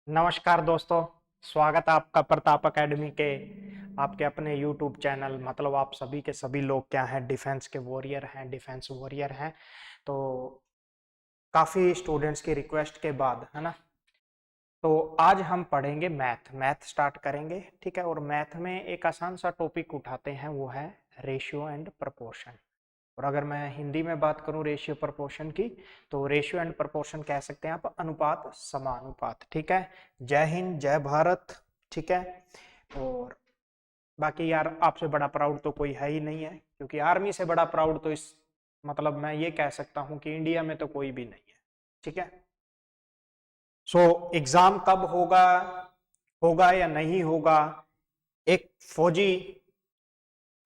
नमस्कार दोस्तों। स्वागत है आपका प्रताप एकेडमी के आपके अपने यूट्यूब चैनल। मतलब आप सभी के सभी लोग क्या हैं, डिफेंस के वॉरियर हैं, डिफेंस वॉरियर हैं। तो काफ़ी स्टूडेंट्स की रिक्वेस्ट के बाद, है ना, तो आज हम पढ़ेंगे मैथ मैथ स्टार्ट करेंगे। ठीक है, और मैथ में एक आसान सा टॉपिक उठाते हैं, वो है रेशियो एंड प्रपोर्शन। और अगर मैं हिंदी में बात करूं रेशियो प्रपोर्शन की, तो रेशियो एंड प्रपोर्शन कह सकते हैं आप अनुपात समानुपात। ठीक है, जय हिंद जय भारत। ठीक है, और बाकी यार आपसे बड़ा प्राउड तो कोई है ही नहीं है, क्योंकि आर्मी से बड़ा प्राउड तो इस मतलब मैं ये कह सकता हूं कि इंडिया में तो कोई भी नहीं है। ठीक है, सो एग्जाम कब होगा, होगा या नहीं होगा, एक फौजी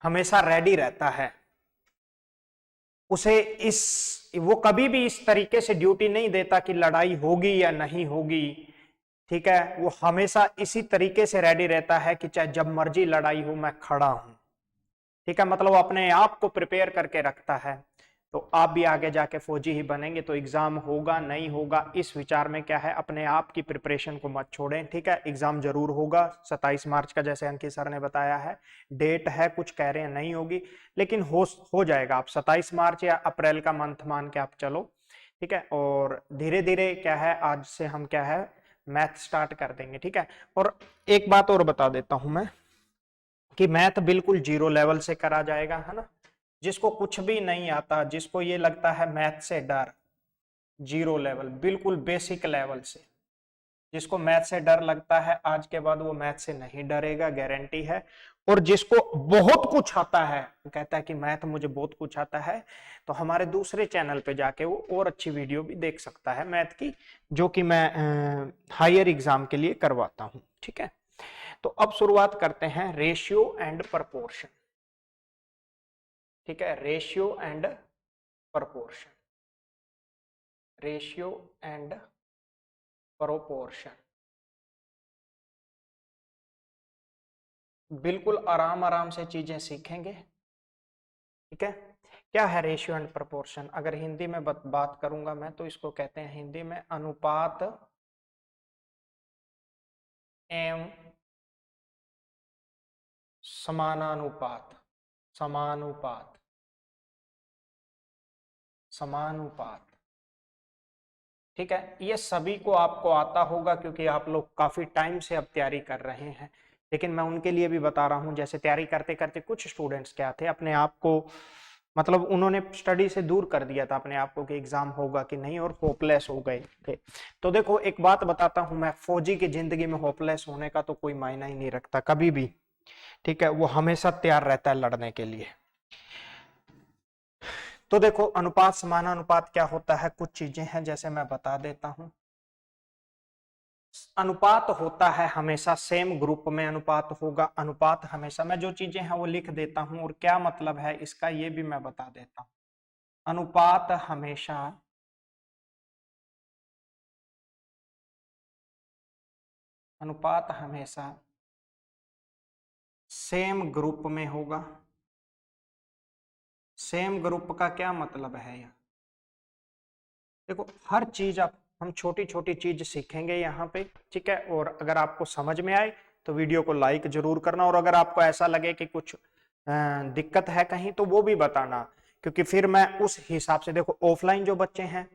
हमेशा रेडी रहता है। उसे इस वो कभी भी इस तरीके से ड्यूटी नहीं देता कि लड़ाई होगी या नहीं होगी। ठीक है, वो हमेशा इसी तरीके से रेडी रहता है कि चाहे जब मर्जी लड़ाई हो मैं खड़ा हूं। ठीक है, मतलब वो अपने आप को प्रिपेयर करके रखता है। तो आप भी आगे जाके फौजी ही बनेंगे, तो एग्जाम होगा नहीं होगा इस विचार में क्या है, अपने आप की प्रिपरेशन को मत छोड़ें। ठीक है, एग्जाम जरूर होगा 27 मार्च का, जैसे अंकित सर ने बताया है। डेट है, कुछ कह रहे हैं नहीं होगी, लेकिन हो जाएगा। आप 27 मार्च या अप्रैल का मंथ मान के आप चलो। ठीक है, और धीरे धीरे क्या है, आज से हम क्या है मैथ स्टार्ट कर देंगे। ठीक है, और एक बात और बता देता हूं मैं कि मैथ बिल्कुल जीरो लेवल से करा जाएगा, है ना। जिसको कुछ भी नहीं आता, जिसको ये लगता है मैथ से डर, जीरो लेवल बिल्कुल बेसिक लेवल से। जिसको मैथ से डर लगता है आज के बाद वो मैथ से नहीं डरेगा, गारंटी है। और जिसको बहुत कुछ आता है, वो कहता है कि मैथ मुझे बहुत कुछ आता है, तो हमारे दूसरे चैनल पे जाके वो और अच्छी वीडियो भी देख सकता है मैथ की, जो कि मैं हायर एग्जाम के लिए करवाता हूं। ठीक है, तो अब शुरुआत करते हैं रेशियो एंड प्रपोर्शन। ठीक है, ratio and proportion, ratio and proportion. बिल्कुल आराम आराम से चीजें सीखेंगे। ठीक है, क्या है रेशियो एंड प्रोपोर्शन? अगर हिंदी में बात करूंगा मैं, तो इसको कहते हैं हिंदी में अनुपात एवं समानानुपात। समानुपात, समानुपात। ठीक है, ये सभी को आपको आता होगा, क्योंकि आप लोग काफी टाइम से अब तैयारी कर रहे हैं। लेकिन मैं उनके लिए भी बता रहा हूं, जैसे तैयारी करते करते कुछ स्टूडेंट्स क्या थे, अपने आप को मतलब उन्होंने स्टडी से दूर कर दिया था अपने आप को कि एग्जाम होगा कि नहीं, और होपलेस हो गए थे। तो देखो एक बात बताता हूं मैं, फौजी की जिंदगी में होपलेस होने का तो कोई मायना ही नहीं रखता कभी भी। ठीक है, वो हमेशा तैयार रहता है लड़ने के लिए। तो देखो अनुपात समानानुपात क्या होता है, कुछ चीजें हैं जैसे मैं बता देता हूं। अनुपात होता है हमेशा सेम ग्रुप में अनुपात होगा। अनुपात हमेशा, मैं जो चीजें हैं वो लिख देता हूं, और क्या मतलब है इसका ये भी मैं बता देता हूं। अनुपात हमेशा अनुपात हमेशा सेम ग्रुप में होगा। सेम ग्रुप का क्या मतलब है यहाँ, देखो हर चीज आप हम छोटी छोटी चीज सीखेंगे यहाँ पे। ठीक है, और अगर आपको समझ में आए तो वीडियो को लाइक जरूर करना, और अगर आपको ऐसा लगे कि कुछ दिक्कत है कहीं, तो वो भी बताना, क्योंकि फिर मैं उस हिसाब से, देखो ऑफलाइन जो बच्चे हैं,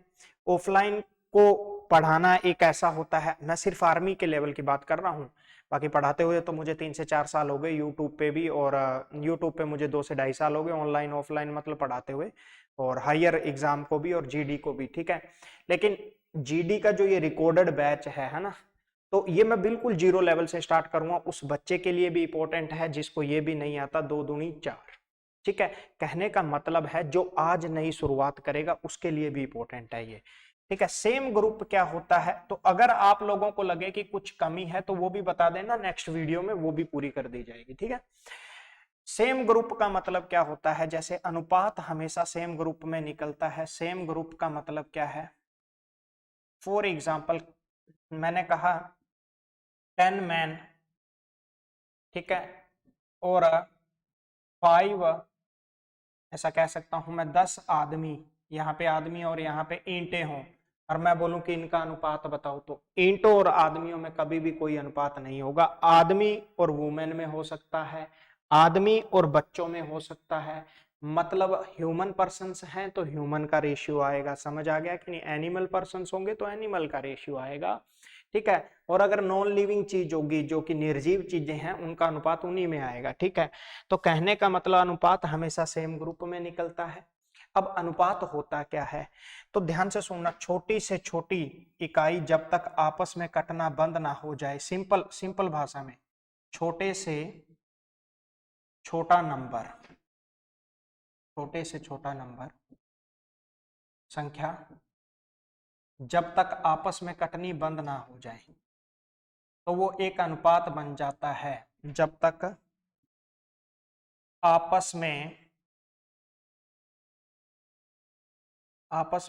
ऑफलाइन को पढ़ाना एक ऐसा होता है, मैं सिर्फ आर्मी के लेवल की बात कर रहा हूँ। बाकी पढ़ाते हुए तो मुझे 3 से 4 साल हो गए यूट्यूब पे भी, और यूट्यूब पे मुझे 2 से ढाई साल हो गए ऑनलाइन ऑफलाइन मतलब पढ़ाते हुए, और हायर एग्जाम को भी और जीडी को भी। ठीक है, लेकिन जीडी का जो ये रिकॉर्डेड बैच है ना, तो ये मैं बिल्कुल जीरो लेवल से स्टार्ट करूंगा। उस बच्चे के लिए भी इंपॉर्टेंट है जिसको ये भी नहीं आता, 2 दूनी 4। ठीक है, कहने का मतलब है जो आज नई शुरुआत करेगा उसके लिए भी इंपॉर्टेंट है ये। ठीक है, सेम ग्रुप क्या होता है, तो अगर आप लोगों को लगे कि कुछ कमी है तो वो भी बता देना, नेक्स्ट वीडियो में वो भी पूरी कर दी जाएगी। ठीक है, सेम ग्रुप का मतलब क्या होता है, जैसे अनुपात हमेशा सेम ग्रुप में निकलता है। सेम ग्रुप का मतलब क्या है, फॉर एग्जाम्पल मैंने कहा 10 मैन, ठीक है, और 5, ऐसा कह सकता हूं मैं 10 आदमी, यहाँ पे आदमी और यहाँ पे ईंटें हों, और मैं बोलूं कि इनका अनुपात बताओ, तो ईंटों और आदमियों में कभी भी कोई अनुपात नहीं होगा। आदमी और वुमेन में हो सकता है, आदमी और बच्चों में हो सकता है, मतलब ह्यूमन पर्सन्स हैं तो ह्यूमन का रेशियो आएगा, समझ आ गया कि नहीं। एनिमल पर्सन्स होंगे तो एनिमल का रेशियो आएगा, ठीक है। और अगर नॉन लिविंग चीज होगी जो कि निर्जीव चीजें हैं, उनका अनुपात उन्हीं में आएगा, ठीक है। तो कहने का मतलब अनुपात हमेशा सेम ग्रुप में निकलता है। अब अनुपात होता क्या है, तो ध्यान से सुनना। छोटी से छोटी इकाई जब तक आपस में कटना बंद ना हो जाए, सिंपल सिंपल भाषा में, छोटे से छोटा नंबर, छोटे से छोटा नंबर संख्या जब तक आपस में कटनी बंद ना हो जाए तो वो एक अनुपात बन जाता है। जब तक आपस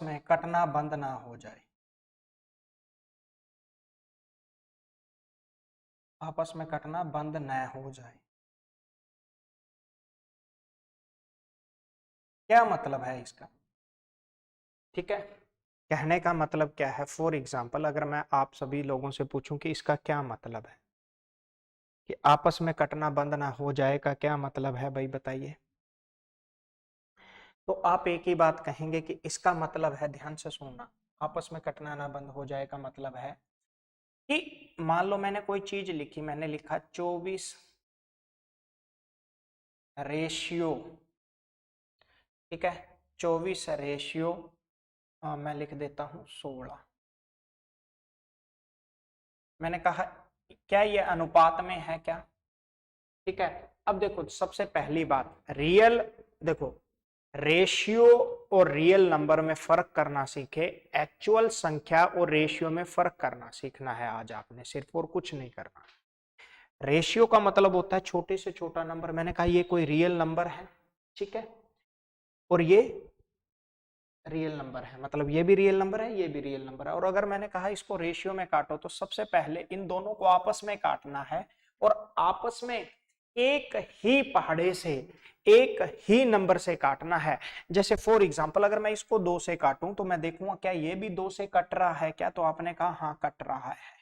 में कटना बंद ना हो जाए, आपस में कटना बंद न हो जाए। क्या मतलब है इसका, ठीक है। कहने का मतलब क्या है, फॉर एग्जाम्पल अगर मैं आप सभी लोगों से पूछूं कि इसका क्या मतलब है, कि आपस में कटना बंद ना हो जाए का क्या मतलब है भाई बताइए। तो आप एक ही बात कहेंगे कि इसका मतलब है, ध्यान से सुनना, आपस में कटना ना बंद हो जाए का मतलब है कि मान लो मैंने कोई चीज लिखी, मैंने लिखा 24 रेशियो, ठीक है, 24 रेशियो मैं लिख देता हूं 16। मैंने कहा क्या ये अनुपात में है क्या, ठीक है। अब देखो सबसे पहली बात, रियल, देखो रेशियो और रियल नंबर में फर्क करना सीखे। एक्चुअल संख्या और रेशियो में फर्क करना सीखना है आज आपने, सिर्फ, और कुछ नहीं करना। रेशियो का मतलब होता है छोटे से छोटा नंबर। मैंने कहा ये कोई रियल नंबर है, ठीक है, और ये रियल नंबर है, मतलब ये भी रियल नंबर है, ये भी रियल नंबर है। और अगर मैंने कहा इसको रेशियो में काटो, तो सबसे पहले इन दोनों को आपस में काटना है, और आपस में एक ही पहाड़े से, एक ही नंबर से काटना है। जैसे फॉर एग्जांपल अगर मैं इसको 2 से काटूं तो मैं देखूंगा क्या ये भी 2 से कट रहा है क्या, तो आपने कहा हाँ कट रहा है,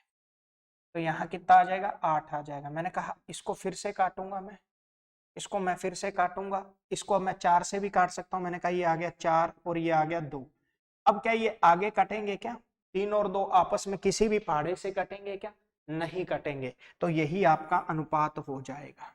तो यहाँ कितना आ जाएगा, 8 आ जाएगा। मैंने कहा इसको फिर से काटूंगा मैं, इसको मैं फिर से काटूंगा, इसको अब मैं 4 से भी काट सकता हूं। मैंने कहा ये आ गया 4 और ये आ गया 2। अब क्या ये आगे कटेंगे क्या, 3 और 2 आपस में किसी भी पहाड़े से कटेंगे क्या, नहीं कटेंगे। तो यही आपका अनुपात हो जाएगा,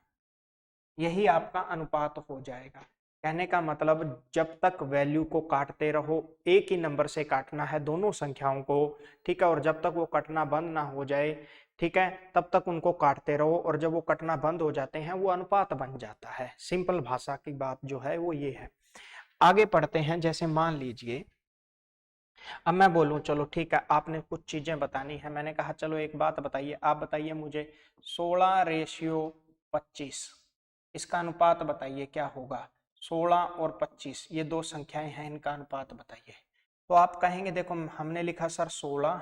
यही आपका अनुपात हो जाएगा। कहने का मतलब जब तक वैल्यू को काटते रहो, एक ही नंबर से काटना है दोनों संख्याओं को, ठीक है, और जब तक वो कटना बंद ना हो जाए, ठीक है, तब तक उनको काटते रहो, और जब वो कटना बंद हो जाते हैं वो अनुपात बन जाता है। सिंपल भाषा की बात जो है वो ये है। आगे पढ़ते हैं। जैसे मान लीजिए अब मैं बोलूं चलो ठीक है, आपने कुछ चीजें बतानी है, मैंने कहा चलो एक बात बताइए, आप बताइए मुझे 16 रेशियो 25, इसका अनुपात बताइए क्या होगा। 16 और 25 ये दो संख्याएं हैं, इनका अनुपात बताइए। तो आप कहेंगे देखो हमने लिखा सर 16,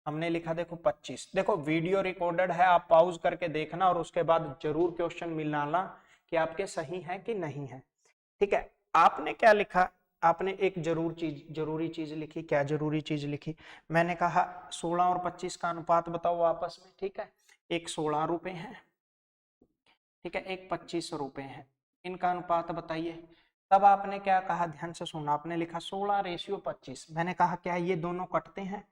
हमने लिखा देखो 25। देखो वीडियो रिकॉर्डेड है, आप पॉज करके देखना और उसके बाद जरूर क्वेश्चन मिलाना कि आपके सही है कि नहीं है, ठीक है। आपने क्या लिखा, आपने एक जरूरी चीज लिखी। क्या जरूरी चीज लिखी, मैंने कहा 16 और 25 का अनुपात बताओ आपस में, ठीक है। एक 16 रुपए है, ठीक है, एक 25 रुपए है, इनका अनुपात बताइए। तब आपने क्या कहा, ध्यान से सुनना, आपने लिखा 16 रेशियो 25। मैंने कहा क्या ये दोनों कटते हैं।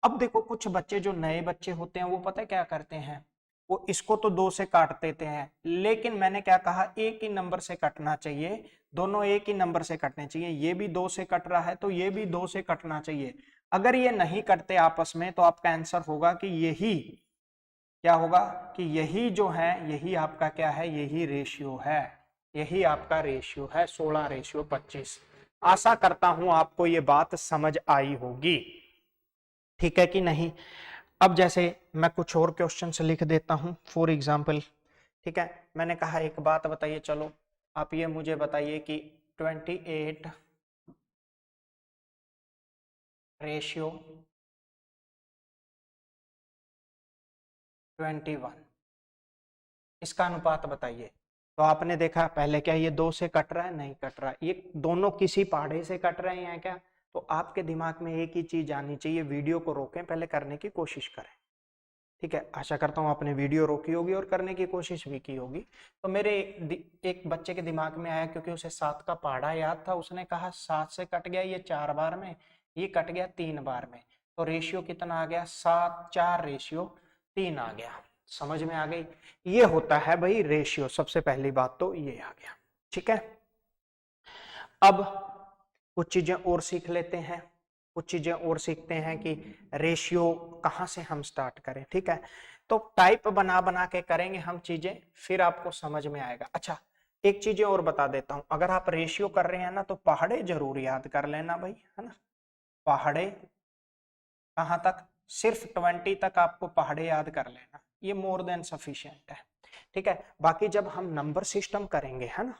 अब देखो कुछ बच्चे जो नए बच्चे होते हैं वो पता है क्या करते हैं, वो इसको तो 2 से काट देते हैं, लेकिन मैंने क्या कहा एक ही नंबर से कटना चाहिए, दोनों एक ही नंबर से कटने चाहिए। ये भी 2 से कट रहा है तो ये भी 2 से कटना चाहिए। अगर ये नहीं कटते आपस में तो आपका आंसर होगा कि यही, क्या होगा कि यही जो है, यही आपका क्या है, यही रेशियो है, यही आपका रेशियो है 16 रेशियो 25। आशा करता हूं आपको ये बात समझ आई होगी, ठीक है कि नहीं। अब जैसे मैं कुछ और क्वेश्चन लिख देता हूं फॉर एग्जाम्पल, ठीक है। मैंने कहा एक बात बताइए, चलो आप ये मुझे बताइए कि 28 रेशियो 21, इसका अनुपात बताइए। तो आपने देखा पहले क्या ये 2 से कट रहा है, नहीं कट रहा, ये दोनों किसी पहाड़े से कट रहे हैं क्या, तो आपके दिमाग में एक ही चीज आनी चाहिए, वीडियो को रोकें, पहले करने की कोशिश करें। ठीक है, आशा करता हूँ आपने वीडियो रोकी होगी और करने की कोशिश भी की होगी। तो मेरे एक बच्चे के दिमाग में आया, क्योंकि उसे 7 का पहाड़ा याद था, उसने कहा 7 से कट गया ये 4 बार में, ये कट गया 3 बार में, तो रेशियो कितना आ गया, 7 4 रेशियो 3 आ गया। समझ में आ गई? ये होता है भाई रेशियो, सबसे पहली बात तो ये आ गया। ठीक है, अब कुछ चीजें और सीख लेते हैं, कुछ चीजें और सीखते हैं कि रेशियो कहाँ से हम स्टार्ट करें। ठीक है, तो टाइप बना बना के करेंगे हम चीजें, फिर आपको समझ में आएगा। अच्छा, एक चीजें और बता देता हूं, अगर आप रेशियो कर रहे हैं ना तो पहाड़े जरूर याद कर लेना भाई, है ना। पहाड़े कहाँ तक, सिर्फ 20 तक आपको पहाड़े याद कर लेना, ये मोर देन सफिशिएंट है। ठीक है, बाकी जब हम नंबर सिस्टम करेंगे, है ना,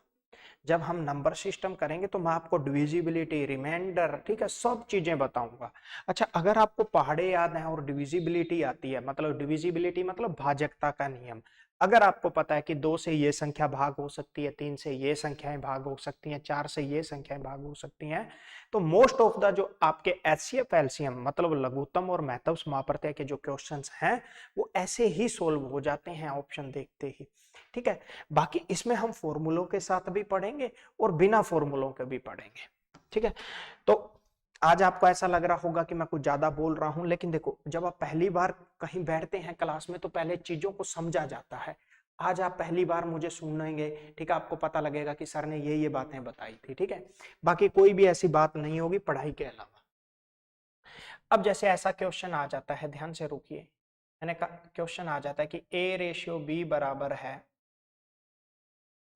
जब हम नंबर सिस्टम करेंगे तो मैं आपको डिविजिबिलिटी, रिमाइंडर, ठीक है, सब चीजें बताऊंगा। अच्छा, अगर आपको पहाड़े याद है और डिविजिबिलिटी आती है, मतलब डिविजिबिलिटी मतलब भाजकता का नियम, अगर आपको पता है कि 2 से ये संख्या भाग हो सकती है, 3 से ये संख्याएं भाग हो सकती हैं, 4 से ये संख्याएं भाग हो सकती हैं, तो मोस्ट ऑफ द जो आपके एचसीएफ एलसीएम मतलब लघुत्तम और महत्तम समापवर्तय के जो क्वेश्चंस हैं वो ऐसे ही सोल्व हो जाते हैं ऑप्शन देखते ही। ठीक है, बाकी इसमें हम फॉर्मूलों के साथ भी पढ़ेंगे और बिना फॉर्मूलों के भी पढ़ेंगे। ठीक है, तो आज आपको ऐसा लग रहा होगा कि मैं कुछ ज्यादा बोल रहा हूं, लेकिन देखो, जब आप पहली बार कहीं बैठते हैं क्लास में तो पहले चीजों को समझा जाता है। आज आप पहली बार मुझे सुनेंगे, ठीक है, आपको पता लगेगा कि सर ने ये बातें बताई थी। ठीक है, बाकी कोई भी ऐसी बात नहीं होगी पढ़ाई के अलावा। अब जैसे ऐसा क्वेश्चन आ जाता है, ध्यान से रुकिए, मैंने कहा क्वेश्चन आ जाता है कि A/B बराबर है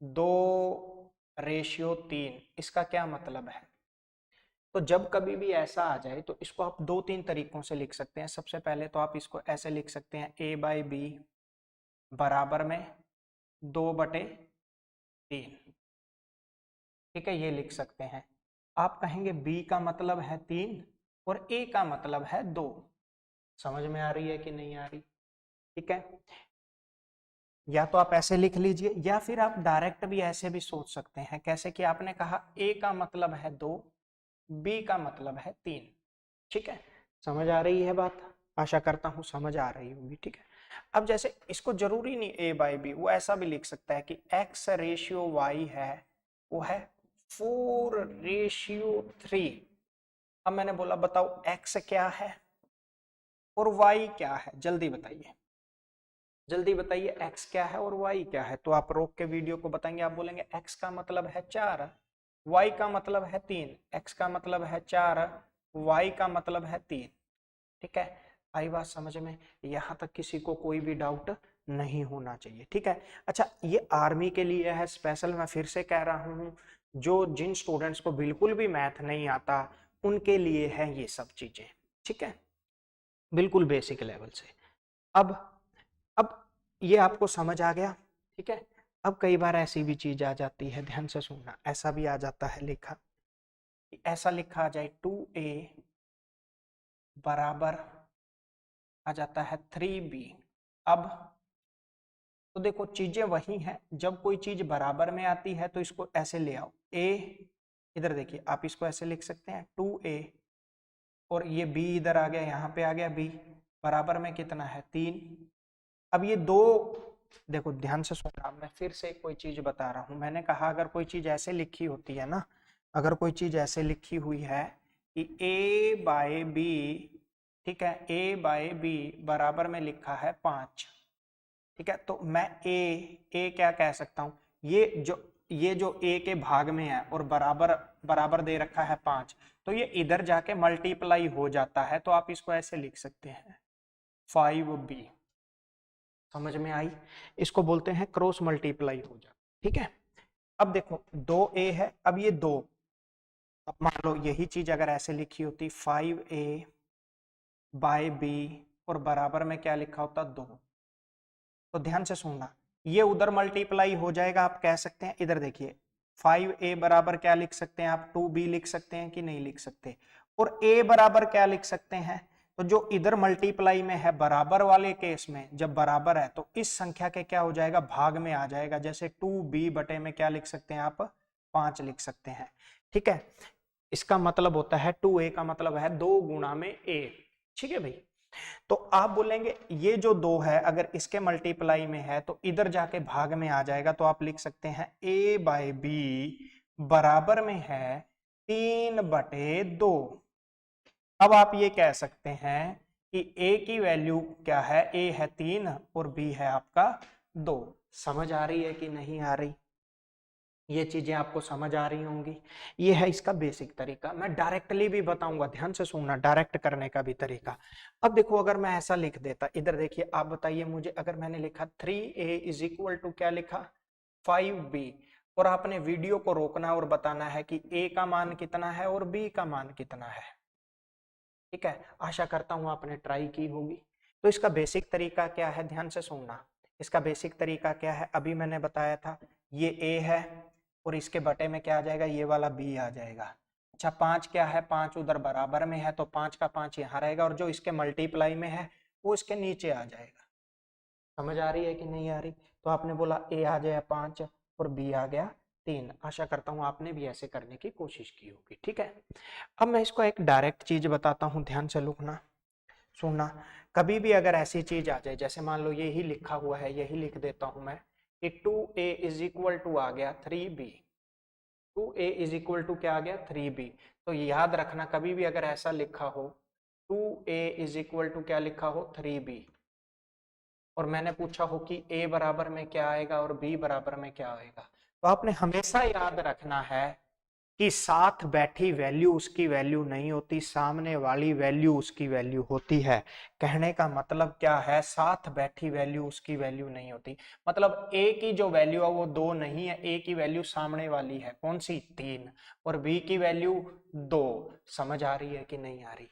2/3, इसका क्या मतलब है। तो जब कभी भी ऐसा आ जाए तो इसको आप 2-3 तरीकों से लिख सकते हैं। सबसे पहले तो आप इसको ऐसे लिख सकते हैं, A/B बराबर में 2/3। ठीक है, ये लिख सकते हैं। आप कहेंगे B का मतलब है 3 और A का मतलब है 2। समझ में आ रही है कि नहीं आ रही? ठीक है, या तो आप ऐसे लिख लीजिए या फिर आप डायरेक्ट भी ऐसे भी सोच सकते हैं। कैसे कि आपने कहा A का मतलब है 2, B का मतलब है 3। ठीक है, समझ आ रही है बात? आशा करता हूं समझ आ रही होगी। ठीक है, अब जैसे इसको जरूरी नहीं A/B, वो ऐसा भी लिख सकता है कि X/Y है वो है 4/3। अब मैंने बोला बताओ X क्या है और Y क्या है, जल्दी बताइए, जल्दी बताइए X क्या है और Y क्या है। तो आप रोक के वीडियो को बताएंगे, आप बोलेंगे X का मतलब है 4, Y का मतलब है 3, X का मतलब है 4, Y का मतलब है 3। ठीक है, आई बात समझ में? यहां तक किसी को कोई भी डाउट नहीं होना चाहिए। ठीक है, अच्छा, ये आर्मी के लिए है स्पेशल, मैं फिर से कह रहा हूं, जो जिन स्टूडेंट्स को बिल्कुल भी मैथ नहीं आता उनके लिए है ये सब चीजें। ठीक है, बिल्कुल बेसिक लेवल से। अब अब ये आपको समझ आ गया। ठीक है, अब कई बार ऐसी भी चीज आ जाती है, ध्यान से सुनना, ऐसा भी आ जाता है लिखा, ऐसा लिखा आ जाए 2A बराबर आ जाता है 3B। अब तो देखो चीजें वही हैं, जब कोई चीज बराबर में आती है तो इसको ऐसे ले आओ, A, इधर देखिए आप इसको ऐसे लिख सकते हैं 2A, और ये B इधर आ गया, यहाँ पे आ गया B, बराबर में कितना है 3। अब ये दो, देखो ध्यान से सुनना, मैं फिर से कोई चीज बता रहा हूं, मैंने कहा अगर कोई चीज ऐसे लिखी होती है ना, अगर कोई चीज ऐसे लिखी हुई है कि A/B, ठीक है, A/B बराबर में लिखा है 5। ठीक है, तो मैं ए क्या कह सकता हूं, ये जो A के भाग में है और बराबर बराबर दे रखा है 5, तो ये इधर जाके मल्टीप्लाई हो जाता है, तो आप इसको ऐसे लिख सकते हैं 5B। समझ में आई? इसको बोलते हैं क्रॉस मल्टीप्लाई हो जाता। ठीक है, अब देखो 2A है, अब ये 2, अब मान लो यही चीज अगर ऐसे लिखी होती 5A/B और बराबर में क्या लिखा होता 2, तो ध्यान से सुनना, ये उधर मल्टीप्लाई हो जाएगा, आप कह सकते हैं, इधर देखिए 5A बराबर क्या लिख सकते हैं आप, 2B लिख सकते हैं कि नहीं लिख सकते, और A बराबर क्या लिख सकते हैं, तो जो इधर मल्टीप्लाई में है बराबर वाले केस में जब बराबर है तो इस संख्या के क्या हो जाएगा, भाग में आ जाएगा, जैसे 2B बटे में क्या लिख सकते हैं आप, 5 लिख सकते हैं। ठीक है, इसका मतलब होता है 2a का मतलब है 2 गुणा में a। ठीक है भाई, तो आप बोलेंगे ये जो 2 है अगर इसके मल्टीप्लाई में है तो इधर जाके भाग में आ जाएगा, तो आप लिख सकते हैं a/b बराबर में है 3/2। अब आप ये कह सकते हैं कि a की वैल्यू क्या है, a है 3 और b है आपका 2। समझ आ रही है कि नहीं आ रही? ये चीजें आपको समझ आ रही होंगी। ये है इसका बेसिक तरीका। मैं डायरेक्टली भी बताऊंगा, ध्यान से सुनना, डायरेक्ट करने का भी तरीका। अब देखो अगर मैं ऐसा लिख देता, इधर देखिए, आप बताइए मुझे, अगर मैंने लिखा 3a इज इक्वल टू क्या लिखा 5b, और आपने वीडियो को रोकना और बताना है कि a का मान कितना है और b का मान कितना है। ठीक है, आशा करता हूं आपने ट्राई की होगी। तो इसका बेसिक तरीका क्या है, ध्यान से सुनना। इसका बेसिक तरीका क्या है, अभी मैंने बताया था, ये a है और इसके बटे में क्या आ जाएगा, ये वाला b आ जाएगा। अच्छा 5 क्या है, 5 उधर बराबर में है तो 5 का 5 यहाँ रहेगा, और जो इसके मल्टीप्लाई में है वो इसके नीचे आ जाएगा। समझ आ रही है कि नहीं आ रही? तो आपने बोला a आ जाए 5 और b आ गया 3। आशा करता हूँ आपने भी ऐसे करने की कोशिश की होगी। ठीक है, अब मैं इसको एक डायरेक्ट चीज बताता हूँ, ध्यान से लिखना सुनना। कभी भी अगर ऐसी चीज आ जाए, जैसे मान लो यही लिखा हुआ है, यही लिख देता हूं मैं कि 2a इज इक्वल टू आ गया 3b। 2a is equal to क्या आ गया 3b। तो याद रखना कभी भी अगर ऐसा लिखा हो 2a इज इक्वल टू क्या लिखा हो 3b, और मैंने पूछा हो कि a बराबर में क्या आएगा और b बराबर में क्या आएगा, तो आपने हमेशा याद रखना है कि साथ बैठी वैल्यू उसकी वैल्यू नहीं होती, सामने वाली वैल्यू उसकी वैल्यू होती है। कहने का मतलब क्या है, साथ बैठी वैल्यू उसकी वैल्यू नहीं होती। मतलब a की जो वैल्यू है वो 2 नहीं है, a की वैल्यू सामने वाली है कौन सी 3, और b की वैल्यू 2। समझ आ रही है कि नहीं आ रही?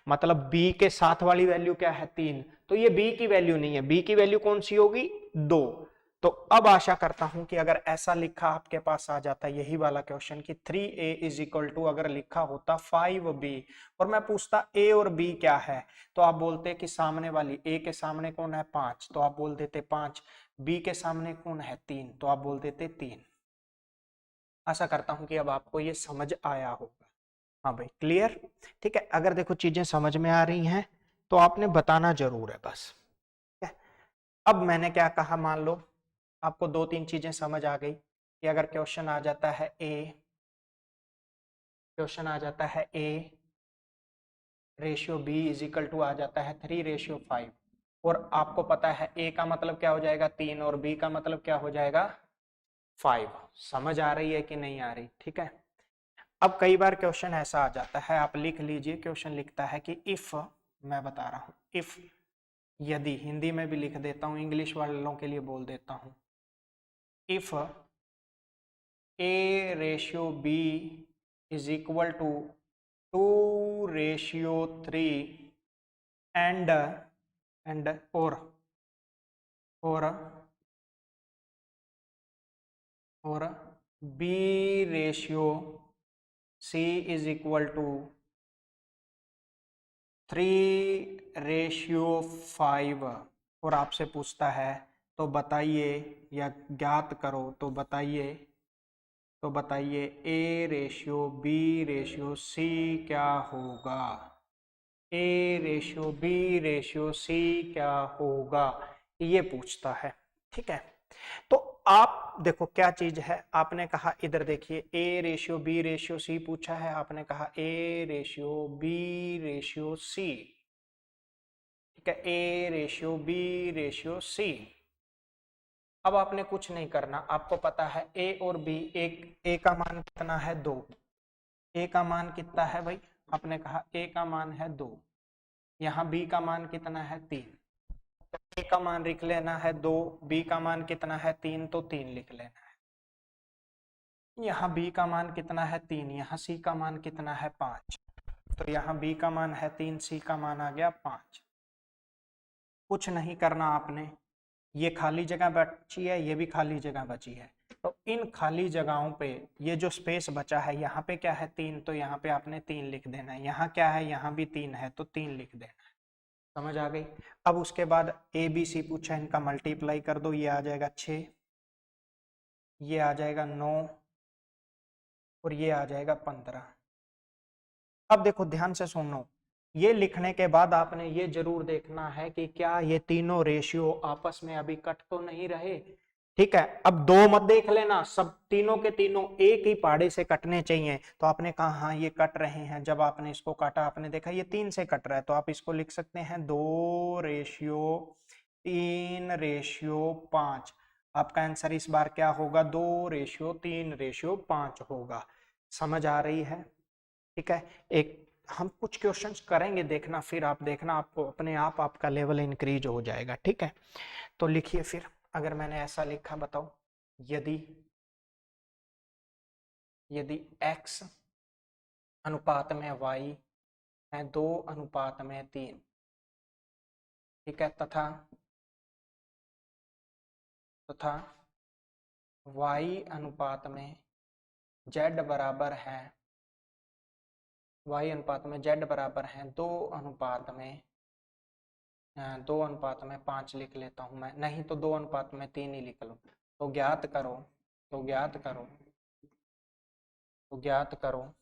मतलब b के साथ वाली वैल्यू क्या है 3, तो ये b की वैल्यू नहीं है, b की वैल्यू कौन सी होगी 2। तो अब आशा करता हूं कि अगर ऐसा लिखा आपके पास आ जाता यही वाला क्वेश्चन कि 3a इज इक्वल टू अगर लिखा होता 5b, और मैं पूछता a और b क्या है, तो आप बोलते कि सामने वाली a के सामने कौन है 5, तो आप बोल देते 5, b के सामने कौन है 3, तो आप बोल देते 3। आशा करता हूं कि अब आपको ये समझ आया होगा। हाँ भाई क्लियर? ठीक है, अगर देखो चीजें समझ में आ रही हैं तो आपने बताना जरूर है बस। ठीक है, अब मैंने क्या कहा, मान लो आपको 2-3 चीजें समझ आ गई कि अगर क्वेश्चन आ जाता है A ratio B is equal to आ जाता है 3:5, और आपको पता है ए का मतलब क्या हो जाएगा 3 और बी का मतलब क्या हो जाएगा 5। समझ आ रही है कि नहीं आ रही? ठीक है, अब कई बार क्वेश्चन ऐसा आ जाता है, आप लिख लीजिए, क्वेश्चन लिखता है कि इफ, मैं बता रहा हूं, इफ, यदि, हिंदी में भी लिख देता हूं, इंग्लिश वालों के लिए बोल देता हूं, if a ratio b is equal to 2:3 and or or b ratio c is equal to 3:5, और आपसे पूछता है तो बताइए या ज्ञात करो, तो बताइए a ratio b ratio c क्या होगा, a ratio b ratio c क्या होगा, ये पूछता है। ठीक है, तो आप देखो क्या चीज है, आपने कहा इधर देखिए a ratio b ratio c पूछा है, आपने कहा a ratio b ratio c। ठीक है, a ratio b ratio c। अब आपने कुछ नहीं करना, आपको पता है a और b, एक a का मान कितना है 2, a का मान कितना है भाई, आपने कहा a का मान है 2, यहाँ b का मान कितना है 3, तो a का मान लिख लेना है 2, b का मान कितना है 3 तो 3 लिख लेना है, यहाँ b का मान कितना है 3, यहाँ c का मान कितना है 5, तो यहाँ b का मान है 3, c का मान आ गया 5। कुछ नहीं करना आपने, ये खाली जगह बची है, ये भी खाली जगह बची है, तो इन खाली जगहों पे ये जो स्पेस बचा है, यहाँ पे क्या है 3, तो यहाँ पे आपने 3 लिख देना है, यहाँ क्या है, यहाँ भी 3 है तो 3 लिख देना है। समझ आ गई? अब उसके बाद ए बी सी पूछा, इनका मल्टीप्लाई कर दो, ये आ जाएगा 6, ये आ जाएगा 9 और ये आ जाएगा 15। अब देखो ध्यान से सुनो, ये लिखने के बाद आपने ये जरूर देखना है कि क्या ये तीनों रेशियो आपस में अभी कट तो नहीं रहे। ठीक है, अब दो मत देख लेना, सब तीनों के तीनों एक ही पहाड़े से कटने चाहिए। तो आपने कहा हाँ ये कट रहे हैं, जब आपने इसको काटा आपने देखा ये 3 से कट रहा है, तो आप इसको लिख सकते हैं 2:3:5। आपका आंसर इस बार क्या होगा, 2:3:5 होगा। समझ आ रही है? ठीक है, एक हम कुछ क्वेश्चंस करेंगे, देखना, फिर आप देखना आपको अपने आप आपका लेवल इंक्रीज हो जाएगा। ठीक है, तो लिखिए फिर, अगर मैंने ऐसा लिखा, बताओ, यदि यदि x अनुपात में y है 2:3, ठीक है, तथा तथा y अनुपात में z बराबर है, y अनुपात में z बराबर है 2:5 लिख लेता हूं मैं, नहीं तो 2:3 ही लिख लो। तो ज्ञात करो, तो ज्ञात करो, तो ज्ञात करो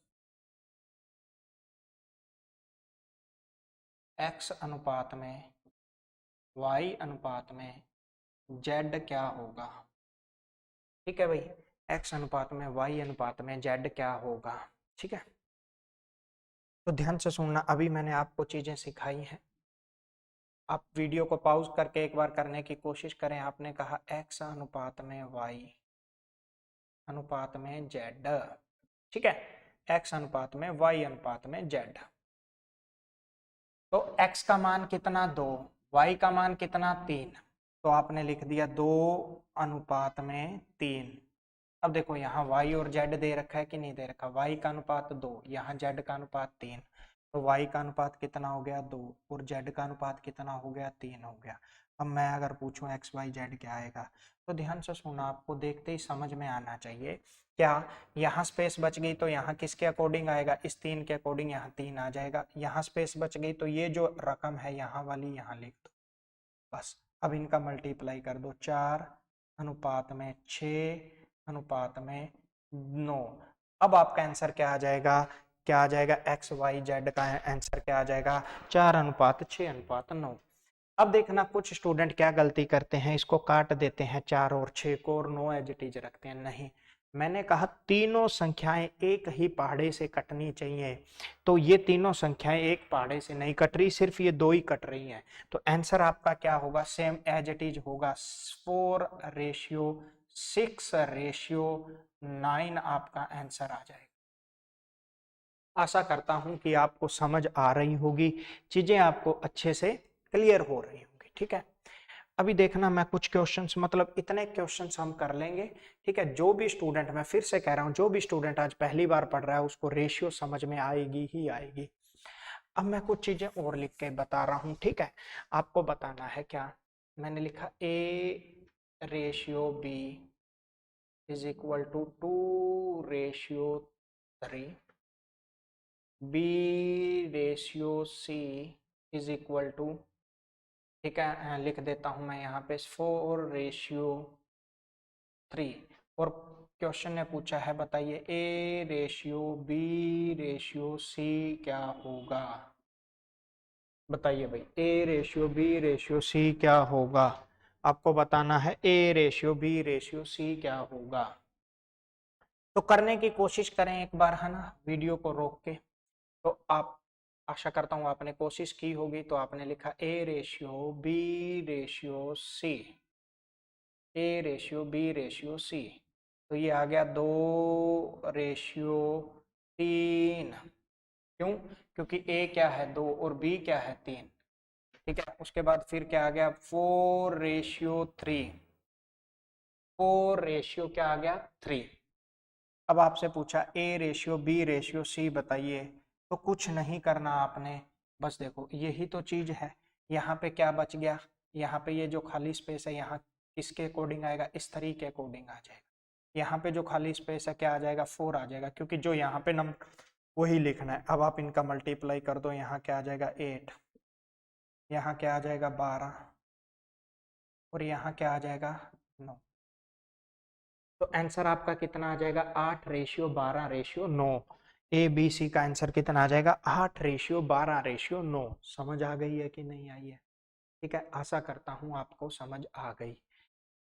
x अनुपात में y अनुपात में z क्या होगा। ठीक है भाई, x अनुपात में y अनुपात में z क्या होगा। ठीक है, तो ध्यान से सुनना, अभी मैंने आपको चीजें सिखाई हैं, आप वीडियो को पॉज करके एक बार करने की कोशिश करें। आपने कहा x अनुपात में y अनुपात में z, ठीक है, x अनुपात में y अनुपात में z। तो x का मान कितना 2, y का मान कितना 3, तो आपने लिख दिया 2:3। अब देखो यहाँ y और z दे रखा है कि नहीं दे रखा, y का अनुपात 2, यहाँ z का अनुपात 3, तो y का अनुपात कितना हो गया 2 और z का अनुपात कितना हो गया 3 हो गया। अब मैं अगर पूछूं x y z क्या आएगा, तो ध्यान से सुना, आपको देखते ही समझ में आना चाहिए। क्या यहाँ स्पेस बच गई तो यहाँ किसके अकॉर्डिंग आएगा, इस 3 के अकॉर्डिंग यहाँ 3 आ जाएगा। यहाँ स्पेस बच गई तो ये जो रकम है यहाँ वाली यहाँ लिख दो, बस। अब इनका मल्टीप्लाई कर दो, 4:6:9। अब आपका आंसर क्या आ जाएगा, क्या आ जाएगा, एक्स वाई जेड का आंसर क्या आ जाएगा, 4:6:9। अब देखना कुछ स्टूडेंट क्या गलती करते हैं, इसको काट देते हैं 4 और 6 को और 9 एज इट इज रखते हैं। नहीं, मैंने कहा तीनों संख्याएं एक ही पहाड़े से कटनी चाहिए, तो ये तीनों संख्याएं एक पहाड़े से नहीं कट रही, सिर्फ ये 2 ही कट रही हैं। तो आंसर आपका क्या होगा, सेम एज इट इज होगा, 4:6:9 आपका आंसर आ जाएगा। आशा करता हूं कि आपको समझ आ रही होगी, चीजें आपको अच्छे से क्लियर हो रही होंगी। ठीक है, अभी देखना मैं कुछ क्वेश्चंस, मतलब इतने क्वेश्चंस हम कर लेंगे। ठीक है, जो भी स्टूडेंट, मैं फिर से कह रहा हूं, जो भी स्टूडेंट आज पहली बार पढ़ रहा है उसको रेशियो समझ में आएगी ही आएगी। अब मैं कुछ चीजें और लिख के बता रहा हूं। ठीक है, आपको बताना है क्या, मैंने लिखा A:B is equal to 2:3, B:C is equal to, ठीक है, लिख देता हूं मैं यहाँ पे 4:3। और क्वेश्चन ने पूछा है, बताइए A:B:C क्या होगा। बताइए भाई, A:B:C क्या होगा, आपको बताना है A:B:C क्या होगा। तो करने की कोशिश करें एक बार, है ना, वीडियो को रोक के। तो आप, आशा करता हूं आपने कोशिश की होगी। तो आपने लिखा A:B:C, A:B:C, तो ये आ गया 2:3। क्यों, क्योंकि A क्या है 2 और B क्या है 3। ठीक है, उसके बाद फिर क्या आ गया 4:3, 4 क्या आ गया 3। अब आपसे पूछा A:B:C बताइए, तो कुछ नहीं करना आपने, बस देखो यही तो चीज है। यहाँ पे क्या बच गया, यहाँ पे ये जो खाली स्पेस है यहाँ किसके अकॉर्डिंग आएगा, इस तरीके के अकॉर्डिंग आ जाएगा। यहाँ पे जो खाली स्पेस है क्या आ जाएगा, 4 आ जाएगा, क्योंकि जो यहाँ पे नंबर वही लिखना है। अब आप इनका मल्टीप्लाई कर दो, यहाँ क्या आ जाएगा 8, यहाँ क्या आ जाएगा 12 और यहाँ क्या आ जाएगा 9। तो आंसर आपका कितना आ जाएगा, 8:12:9। ए बी सी का आंसर कितना आ जाएगा 8:12:9। समझ आ गई है कि नहीं आई है? ठीक है, आशा करता हूं आपको समझ आ गई।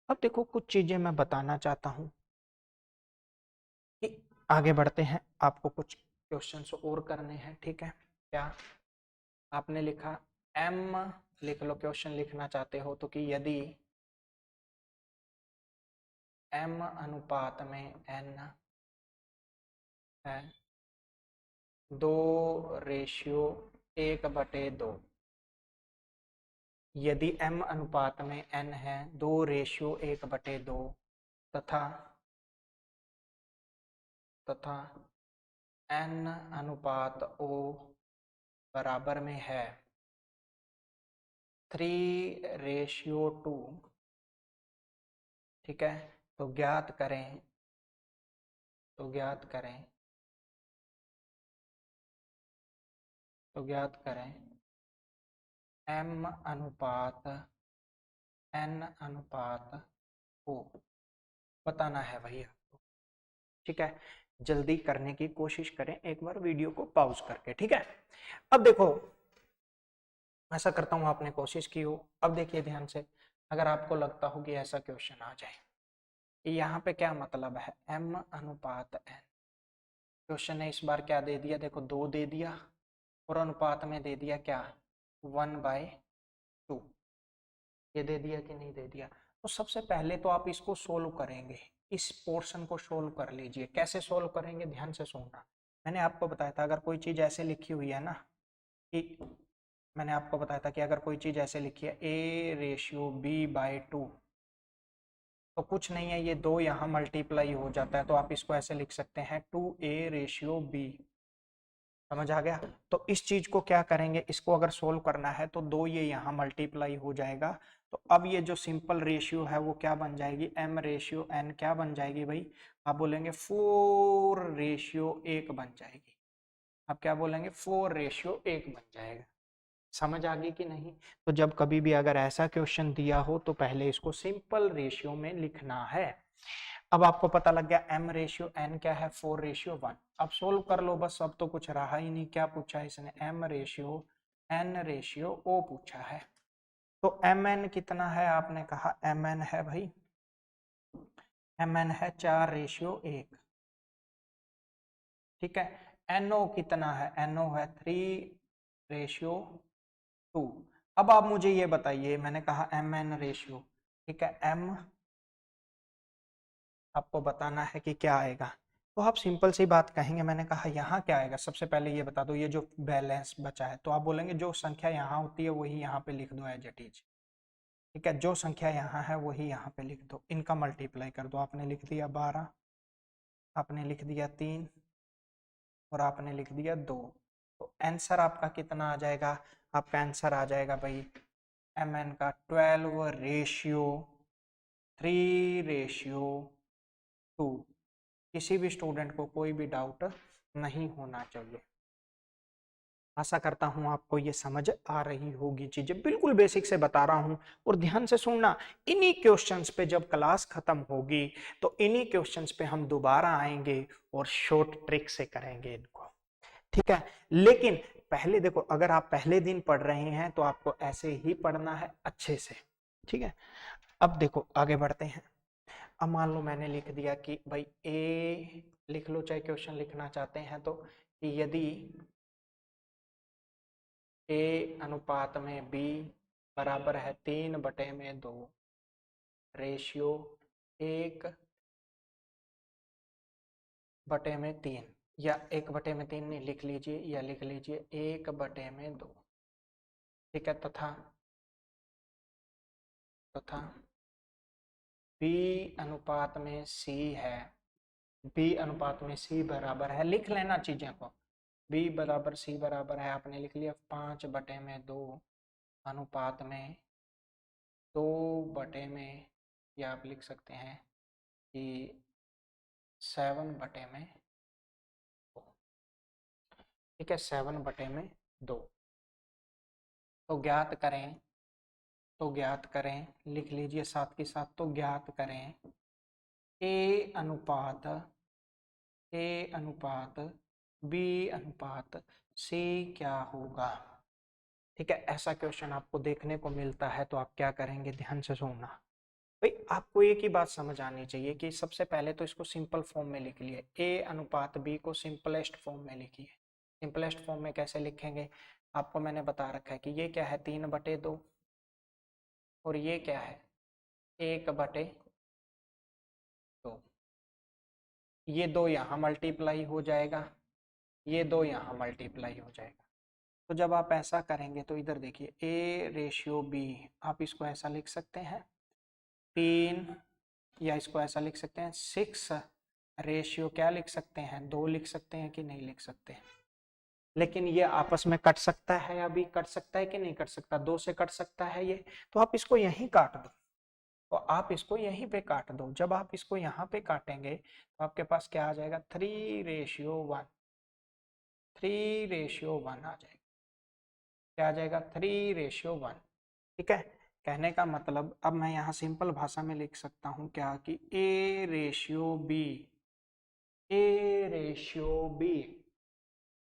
अब देखो कुछ चीजें मैं बताना चाहता हूं कि आगे बढ़ते हैं, आपको कुछ क्वेश्चंस और करने हैं। ठीक है, क्या आपने लिखा एम, लिख लो क्वेश्चन लिखना चाहते हो तो, कि यदि एम अनुपात में एन है 2:1/2, यदि m अनुपात में n है 2:1/2 तथा n अनुपात o बराबर में है 3:2, ठीक है, तो ज्ञात करें तो ज्ञात करें तो ज्ञात करें m अनुपात n अनुपात o बताना है भैया। ठीक है, जल्दी करने की कोशिश करें, एक बार वीडियो को पॉज करके। ठीक है, अब देखो ऐसा करता हूं आपने कोशिश की हो। अब देखिए ध्यान से, अगर आपको लगता हो कि ऐसा क्वेश्चन आ जाए, यहाँ पे क्या मतलब है m अनुपात n, क्वेश्चन ने इस बार क्या दे दिया, देखो 2 दे दिया और अनुपात में दे दिया क्या 1/2, ये दे दिया कि नहीं दे दिया। तो सबसे पहले तो आप इसको सोल्व करेंगे, इस पोर्शन को सोल्व कर लीजिए। कैसे सोल्व करेंगे ध्यान से सुनना, मैंने आपको बताया था अगर कोई चीज ऐसे लिखी हुई है ना कि, मैंने आपको बताया था कि अगर कोई चीज ऐसे लिखी है a/b/2, तो कुछ नहीं है, ये 2 यहाँ मल्टीप्लाई हो जाता है, तो आप इसको ऐसे लिख सकते हैं 2a/b। समझ आ गया? तो इस चीज को क्या करेंगे, इसको अगर सोल्व करना है तो 2 ये यहाँ मल्टीप्लाई हो जाएगा, तो अब ये जो सिंपल रेशियो है वो क्या बन जाएगी m/n, क्या बन जाएगी भाई, आप बोलेंगे 4:1 बन जाएगी। आप क्या बोलेंगे 4:1 बन जाएगा। समझ आ गई कि नहीं? तो जब कभी भी अगर ऐसा क्वेश्चन दिया हो तो पहले इसको सिंपल रेशियो में लिखना है। अब आपको पता लग गया m/n क्या है 4:1। अब सोल्व कर लो बस, अब तो कुछ रहा ही नहीं। क्या पूछा है इसने, m/n/o पूछा है। तो mn कितना है, आपने कहा mn है भाई, mn है 4:1। ठीक है, no कितना है, no है 3:2। अब आप मुझे ये बताइए, मैंने कहा mn रेशियो, ठीक है, m आपको बताना है कि क्या आएगा। तो आप सिंपल सी बात कहेंगे, मैंने कहा यहाँ क्या आएगा, सबसे पहले ये बता दो, ये जो बैलेंस बचा है, तो आप बोलेंगे जो संख्या यहाँ होती है वही यहाँ पे लिख दो एज इट इज। ठीक है, जो संख्या यहाँ है वही यहाँ पे लिख दो, इनका मल्टीप्लाई कर दो। आपने लिख दिया 12, आपने लिख दिया 3 और आपने लिख दिया 2। तो आंसर आपका कितना आ जाएगा, आपका आंसर आ जाएगा भाई mn का 12:3:2। किसी भी स्टूडेंट को कोई भी डाउट नहीं होना चाहिए। आशा करता हूं आपको ये समझ आ रही होगी, चीजें बिल्कुल बेसिक से बता रहा हूं। और ध्यान से सुनना, इन्हीं क्वेश्चंस पे जब क्लास खत्म होगी तो इन्हीं क्वेश्चंस पे हम दोबारा आएंगे और शॉर्ट ट्रिक से करेंगे इनको। ठीक है, लेकिन पहले देखो, अगर आप पहले दिन पढ़ रहे हैं तो आपको ऐसे ही पढ़ना है अच्छे से। ठीक है, अब देखो आगे बढ़ते हैं। अब मान लो मैंने लिख दिया कि भाई ए, लिख लो चाहे क्वेश्चन लिखना चाहते हैं तो, कि यदि ए अनुपात में बी बराबर है 3/2, रेशियो 1/3, या 1/3 नहीं, लिख लीजिए या लिख लीजिए 1/2। ठीक है, तथा बी अनुपात में सी है, बी अनुपात में सी बराबर है, लिख लेना चीजें को, बी बराबर सी बराबर है, आपने लिख लिया 5/2 अनुपात में 2/, या आप लिख सकते हैं कि 7/2। ठीक है, 7/2। तो ज्ञात करें, लिख लीजिए साथ के साथ, तो ज्ञात करें ए अनुपात बी अनुपात सी क्या होगा। ठीक है, ऐसा क्वेश्चन आपको देखने को मिलता है तो आप क्या करेंगे, ध्यान से सुनना। भाई आपको एक ही बात समझ आनी चाहिए कि सबसे पहले तो इसको सिंपल फॉर्म में लिख लिए, ए अनुपात बी को सिंपलेस्ट फॉर्म में लिखिए। सिंपलेस्ट फॉर्म में कैसे लिखेंगे, आपको मैंने बता रखा है कि ये क्या है 3/2 और ये क्या है 1/2। ये दो यहाँ मल्टीप्लाई हो जाएगा, ये दो यहाँ मल्टीप्लाई हो जाएगा। तो जब आप ऐसा करेंगे तो इधर देखिए A/B, आप इसको ऐसा लिख सकते हैं 3, या इसको ऐसा लिख सकते हैं 6 रेशियो क्या लिख सकते हैं 2 लिख सकते हैं कि नहीं लिख सकते। लेकिन ये आपस में कट सकता है, अभी कट सकता है कि नहीं कट सकता, 2 से कट सकता है ये, तो आप इसको यहीं काट दो, तो आप इसको यहीं पे काट दो। जब आप इसको यहाँ पे काटेंगे तो आपके पास क्या आ जाएगा 3/1, 3/1 आ जाएगा। क्या आ जाएगा 3/1। ठीक है, कहने का मतलब अब मैं यहाँ सिंपल भाषा में लिख सकता हूँ क्या कि A/B, A/B,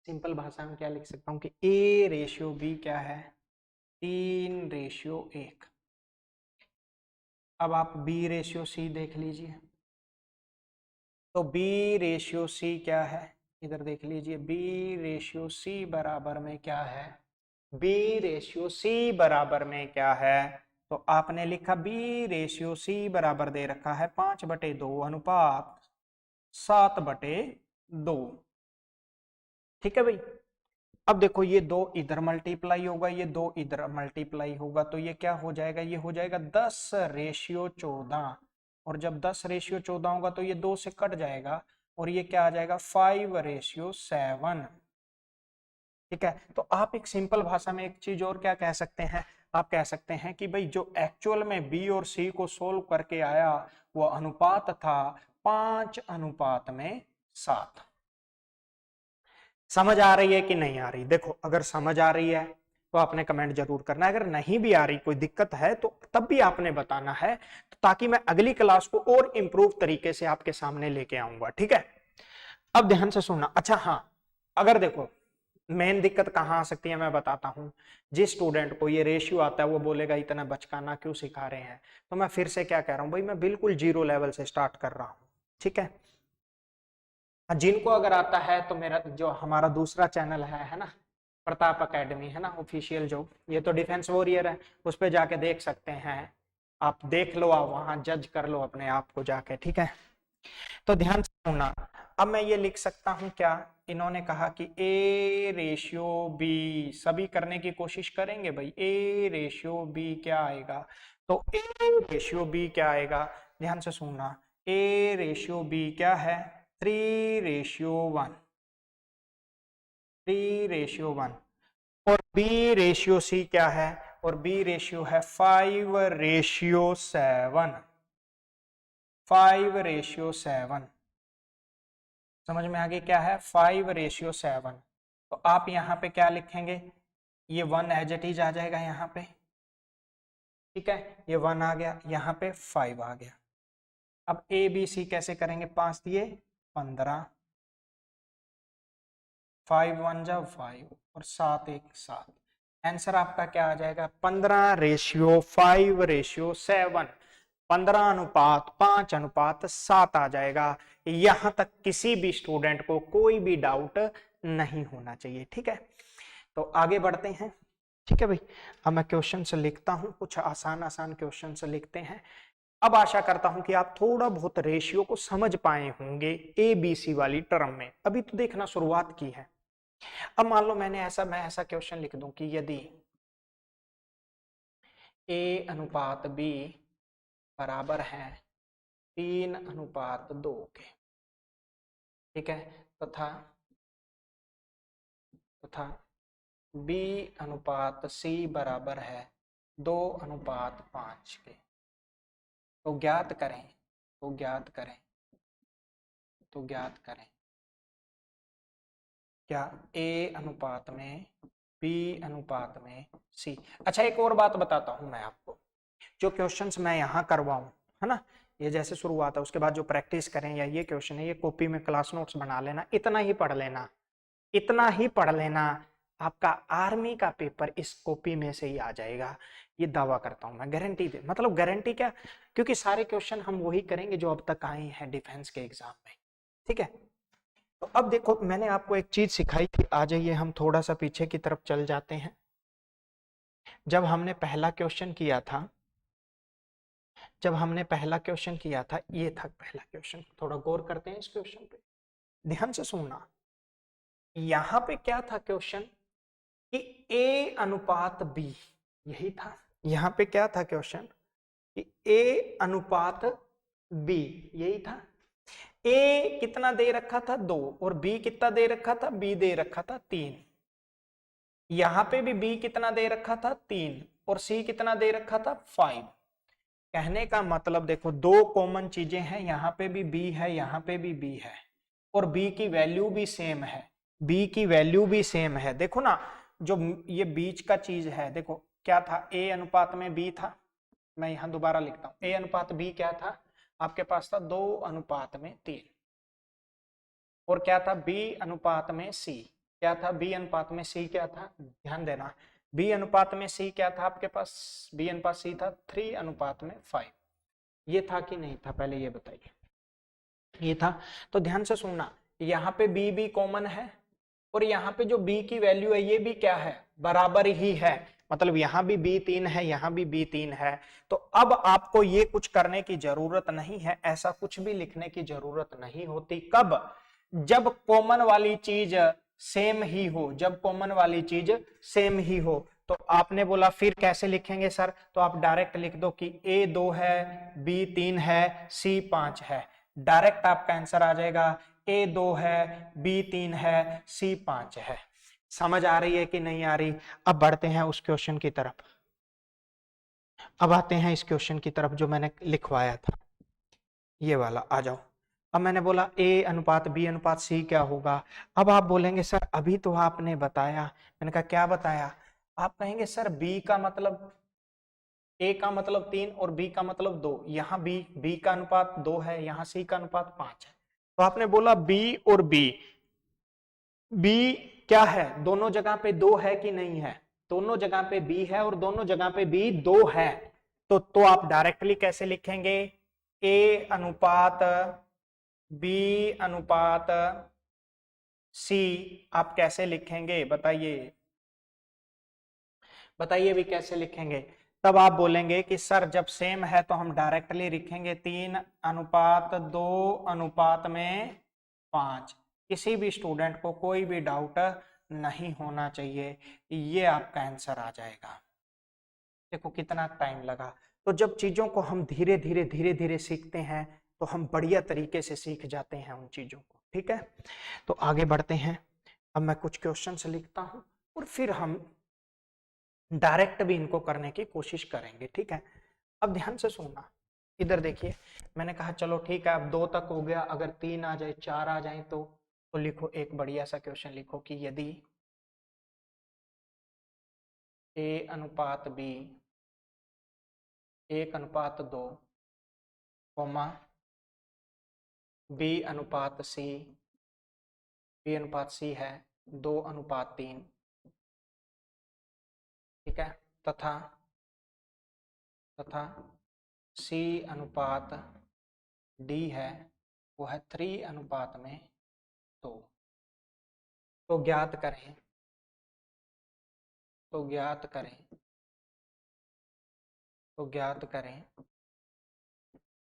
सिंपल भाषा में क्या लिख सकता हूँ कि A/B क्या है 3/1। अब आप B/C देख लीजिए, तो B/C क्या है, इधर देख लीजिए B/C बराबर में क्या है, B/C बराबर में क्या है, तो आपने लिखा B/C बराबर दे रखा है 5/2 अनुपात 7/2। ठीक है भाई, अब देखो ये 2 इधर मल्टीप्लाई होगा, ये 2 इधर मल्टीप्लाई होगा, तो ये क्या हो जाएगा, ये हो जाएगा 10/14। और जब 10/14 होगा तो ये 2 से कट जाएगा और ये क्या आ जाएगा 5/7। ठीक है, तो आप एक सिंपल भाषा में एक चीज और क्या कह सकते हैं, आप कह सकते हैं कि भाई जो एक्चुअल में बी और सी को सोल्व करके आया वो अनुपात था 5/7। समझ आ रही है कि नहीं आ रही, देखो अगर समझ आ रही है तो आपने कमेंट जरूर करना है, अगर नहीं भी आ रही कोई दिक्कत है तो तब भी आपने बताना है, तो ताकि मैं अगली क्लास को और इंप्रूव तरीके से आपके सामने लेके आऊंगा। ठीक है, अब ध्यान से सुनना। अच्छा हाँ, अगर देखो मेन दिक्कत कहाँ आ सकती है मैं बताता हूँ, जिस स्टूडेंट को ये रेशियो आता है वो बोलेगा इतना बचकाना क्यों सिखा रहे हैं, तो मैं फिर से क्या कह रहा हूँ भाई, मैं बिल्कुल 0 लेवल से स्टार्ट कर रहा हूँ। ठीक है, जिनको अगर आता है तो मेरा जो हमारा दूसरा चैनल है ना, प्रताप एकेडमी है ना ऑफिशियल, जो ये तो डिफेंस वॉरियर है, उस पर जाके देख सकते हैं आप, देख लो आप वहां जज कर लो अपने आप को जाके। ठीक है, तो ध्यान से सुनना। अब मैं ये लिख सकता हूं क्या, इन्होंने कहा कि A/B, सभी करने की कोशिश करेंगे भाई, A/B क्या आएगा, तो A/B क्या आएगा, ध्यान से सुनना, A/B क्या है 3/1, 3/1। और B/C क्या है, और B रेशियो है 5/7, 5/7। समझ में आ गई क्या है 5/7। तो आप यहाँ पे क्या लिखेंगे, ये 1 एज इट इज आ जाएगा यहाँ पे। ठीक है, ये 1 आ गया, यहाँ पे 5 आ गया। अब ABC कैसे करेंगे, 5 दिए 15, 5 1 जा 5 और 7 1 7। आंसर आपका क्या आ जाएगा 15/5/7, 15/5/7 आ जाएगा। यहां तक किसी भी स्टूडेंट को कोई भी डाउट नहीं होना चाहिए। ठीक है, तो आगे बढ़ते हैं। ठीक है भाई, अब मैं क्वेश्चन से लिखता हूं, कुछ आसान आसान क्वेश्चन से लिखते हैं। अब आशा करता हूं कि आप थोड़ा बहुत रेशियो को समझ पाए होंगे ABC वाली टर्म में, अभी तो देखना शुरुआत की है। अब मान लो मैं ऐसा क्वेश्चन लिख दूं कि यदि A/B बराबर है 3/2 के, ठीक है, तथा तथा B/C बराबर है 2/5 के, तो ज्ञात करें, तो ज्ञात करें, तो ज्ञात करें क्या A/में B/में C। अच्छा एक और बात बताता हूं मैं आपको, जो क्वेश्चंस मैं यहाँ करवाऊं है ना, ये जैसे शुरुआत है उसके बाद जो प्रैक्टिस करें, या ये क्वेश्चन है ये कॉपी में क्लास नोट्स बना लेना, इतना ही पढ़ लेना। इतना ही पढ़ लेना, आपका आर्मी का पेपर इस कॉपी में से ही आ जाएगा, ये दावा करता हूं मैं, गारंटी दे, मतलब गारंटी क्या, क्योंकि सारे क्वेश्चन हम वही करेंगे जो अब तक आए हैं डिफेंस के एग्जाम में। ठीक है, तो अब देखो मैंने आपको एक चीज सिखाई थी, आ जाइए हम थोड़ा सा पीछे की तरफ चल जाते हैं। जब हमने पहला क्वेश्चन किया था, जब हमने पहला क्वेश्चन किया था, ये था पहला क्वेश्चन, थोड़ा गौर करते हैं इस क्वेश्चन पे, ध्यान से सुनना। यहां पे क्या था क्वेश्चन कि ए अनुपात बी, यही था। यहां पे क्या था क्वेश्चन कि ए अनुपात बी, यही था। ए कितना दे रखा था 2, और बी कितना दे रखा था, बी दे रखा था 3। यहां पे भी बी कितना दे रखा था 3, और सी कितना दे रखा था 5। कहने का मतलब देखो दो कॉमन चीजें हैं, यहां पे भी बी है, यहां पे भी बी है, और बी की वैल्यू भी सेम है, बी की वैल्यू भी सेम है। देखो ना, जो ये बीच का चीज है, देखो क्या था, ए अनुपात में बी था, मैं यहां दोबारा लिखता हूं, ए अनुपात बी क्या था, आपके पास था 2 अनुपात में 3, और क्या था बी अनुपात में सी, क्या था बी अनुपात में सी, क्या था, ध्यान देना, बी अनुपात में सी क्या था आपके पास, बी अनुपात सी था 3 अनुपात में 5। ये था कि नहीं था, पहले ये बताइए, ये था। तो ध्यान से सुनना, यहाँ पे बी भी कॉमन है, और यहाँ पे जो बी की वैल्यू है ये भी क्या है, बराबर ही है, मतलब यहाँ भी बी 3 है, यहाँ भी बी 3 है। तो अब आपको ये कुछ करने की जरूरत नहीं है, ऐसा कुछ भी लिखने की जरूरत नहीं होती। कब, जब कॉमन वाली चीज सेम ही हो, जब कॉमन वाली चीज सेम ही हो। तो आपने बोला फिर कैसे लिखेंगे सर, तो आप डायरेक्ट लिख दो कि ए 2 है, बी 3 है, सी 5 है, डायरेक्ट आपका आंसर आ जाएगा, ए 2 है, बी 3 है, सी 5 है। समझ आ रही है कि नहीं आ रही? अब बढ़ते हैं उस क्वेश्चन की तरफ, अब आते हैं इस क्वेश्चन की तरफ जो मैंने लिखवाया था, ये वाला आ जाओ। अब मैंने बोला ए अनुपात बी अनुपात सी क्या होगा। अब आप बोलेंगे सर अभी तो आपने बताया, मैंने कहा क्या बताया, आप कहेंगे सर बी का मतलब, ए का मतलब 3 और बी का मतलब 2, यहाँ बी का अनुपात 2 है, यहाँ सी का अनुपात 5 है। तो आपने बोला बी और बी क्या है, दोनों जगह पे 2 है कि नहीं है, दोनों जगह पे बी है और दोनों जगह पे बी 2 है। तो आप डायरेक्टली कैसे लिखेंगे, ए अनुपात बी अनुपात सी, आप कैसे लिखेंगे बताइए, बताइए भी कैसे लिखेंगे। तब आप बोलेंगे कि सर जब सेम है तो हम डायरेक्टली लिखेंगे 3 अनुपात 2 अनुपात में 5। किसी भी स्टूडेंट को कोई भी डाउट नहीं होना चाहिए, ये आपका आंसर आ जाएगा। देखो कितना टाइम लगा। तो जब चीजों को हम धीरे धीरे धीरे धीरे सीखते हैं तो हम बढ़िया तरीके से सीख जाते हैं उन चीजों को। ठीक है, तो आगे बढ़ते हैं। अब मैं कुछ क्वेश्चन लिखता हूं और फिर हम डायरेक्ट भी इनको करने की कोशिश करेंगे। ठीक है, अब ध्यान से सुनना, इधर देखिए, मैंने कहा चलो ठीक है अब 2 तक हो गया, अगर 3 आ जाए 4 आ जाए तो लिखो एक बढ़िया सा क्वेश्चन लिखो कि यदि ए अनुपात बी 1 अनुपात 2, कॉमा बी अनुपात सी, बी अनुपात सी है 2 अनुपात 3, ठीक है, तथा तथा सी अनुपात डी है वो है 3 अनुपात में 2। तो ज्ञात करें, तो ज्ञात करें, तो ज्ञात करें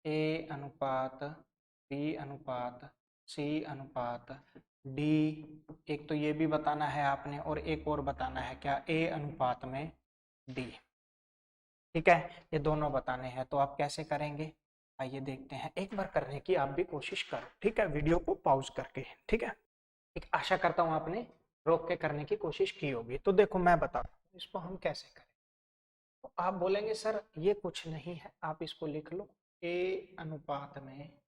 ए अनुपात बी अनुपात सी अनुपात डी। एक तो ये भी बताना है आपने और एक और बताना है क्या, ए अनुपात में डी। ठीक है, ये दोनों बताने हैं। तो आप कैसे करेंगे, आइए देखते हैं, एक बार करने की आप भी कोशिश करो। ठीक है, वीडियो को पॉज करके। ठीक है, एक आशा करता हूं आपने रोक के करने की कोशिश की होगी। तो देखो मैं बताता हूं इसको हम कैसे करें। तो आप बोलेंगे सर ये कुछ नहीं है, आप इसको लिख लो ए अनुपात में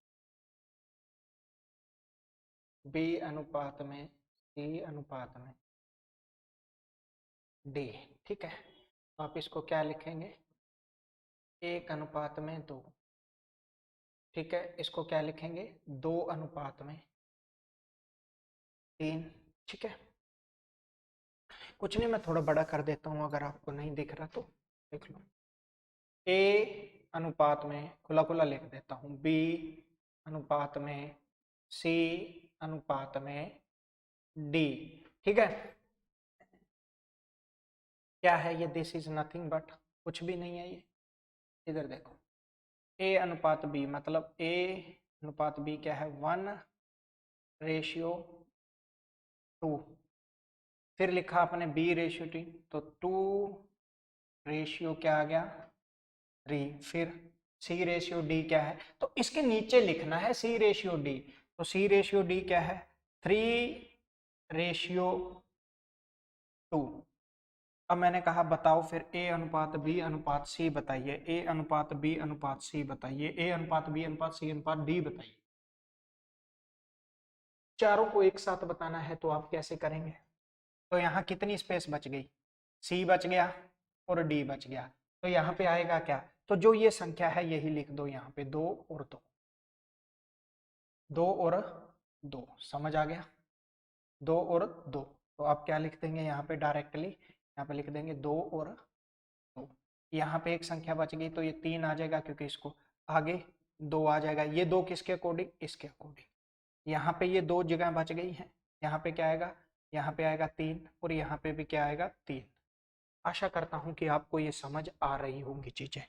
बी अनुपात में सी अनुपात में डी। ठीक है, तो आप इसको क्या लिखेंगे, 1 अनुपात में 2। ठीक है, इसको क्या लिखेंगे 2 अनुपात में 3। ठीक है, कुछ नहीं, मैं थोड़ा बड़ा कर देता हूँ, अगर आपको नहीं दिख रहा तो देख लो। ए अनुपात में, खुला खुला लिख देता हूँ, बी अनुपात में सी अनुपात में डी। ठीक है, क्या है ये? दिस इज नथिंग बट, कुछ भी नहीं है ये। इधर देखो, ए अनुपात बी, मतलब ए अनुपात बी क्या है? 1:2। फिर लिखा आपने बी रेशियो टी, तो 2 रेशियो क्या आ गया? 3। फिर सी रेशियो डी क्या है? तो इसके नीचे लिखना है सी रेशियो डी। तो सी रेशियो डी क्या है? 3:2। अब मैंने कहा बताओ फिर ए अनुपात बी अनुपात सी बताइए, ए अनुपात बी अनुपात सी बताइए, ए अनुपात बी अनुपात सी अनुपात डी बताइए। चारों को एक साथ बताना है तो आप कैसे करेंगे? तो यहाँ कितनी स्पेस बच गई? सी बच गया और डी बच गया, तो यहाँ पे आएगा क्या? तो जो ये संख्या है यही लिख दो यहाँ पे, 2 और 2, 2 और 2, समझ आ गया? 2 और 2, तो आप क्या लिख देंगे यहाँ पे? डायरेक्टली यहाँ पे लिख देंगे 2 और 2। यहाँ पे एक संख्या बच गई तो ये 3 आ जाएगा, क्योंकि इसको आगे 2 आ जाएगा। ये 2 किसके अकॉर्डिंग? इसके अकॉर्डिंग। यहाँ पे ये 2 जगह बच गई है, यहाँ पे क्या आएगा? यहाँ पे आएगा 3 और यहाँ पे भी क्या आएगा? 3। आशा करता हूँ कि आपको ये समझ आ रही होंगी चीजें।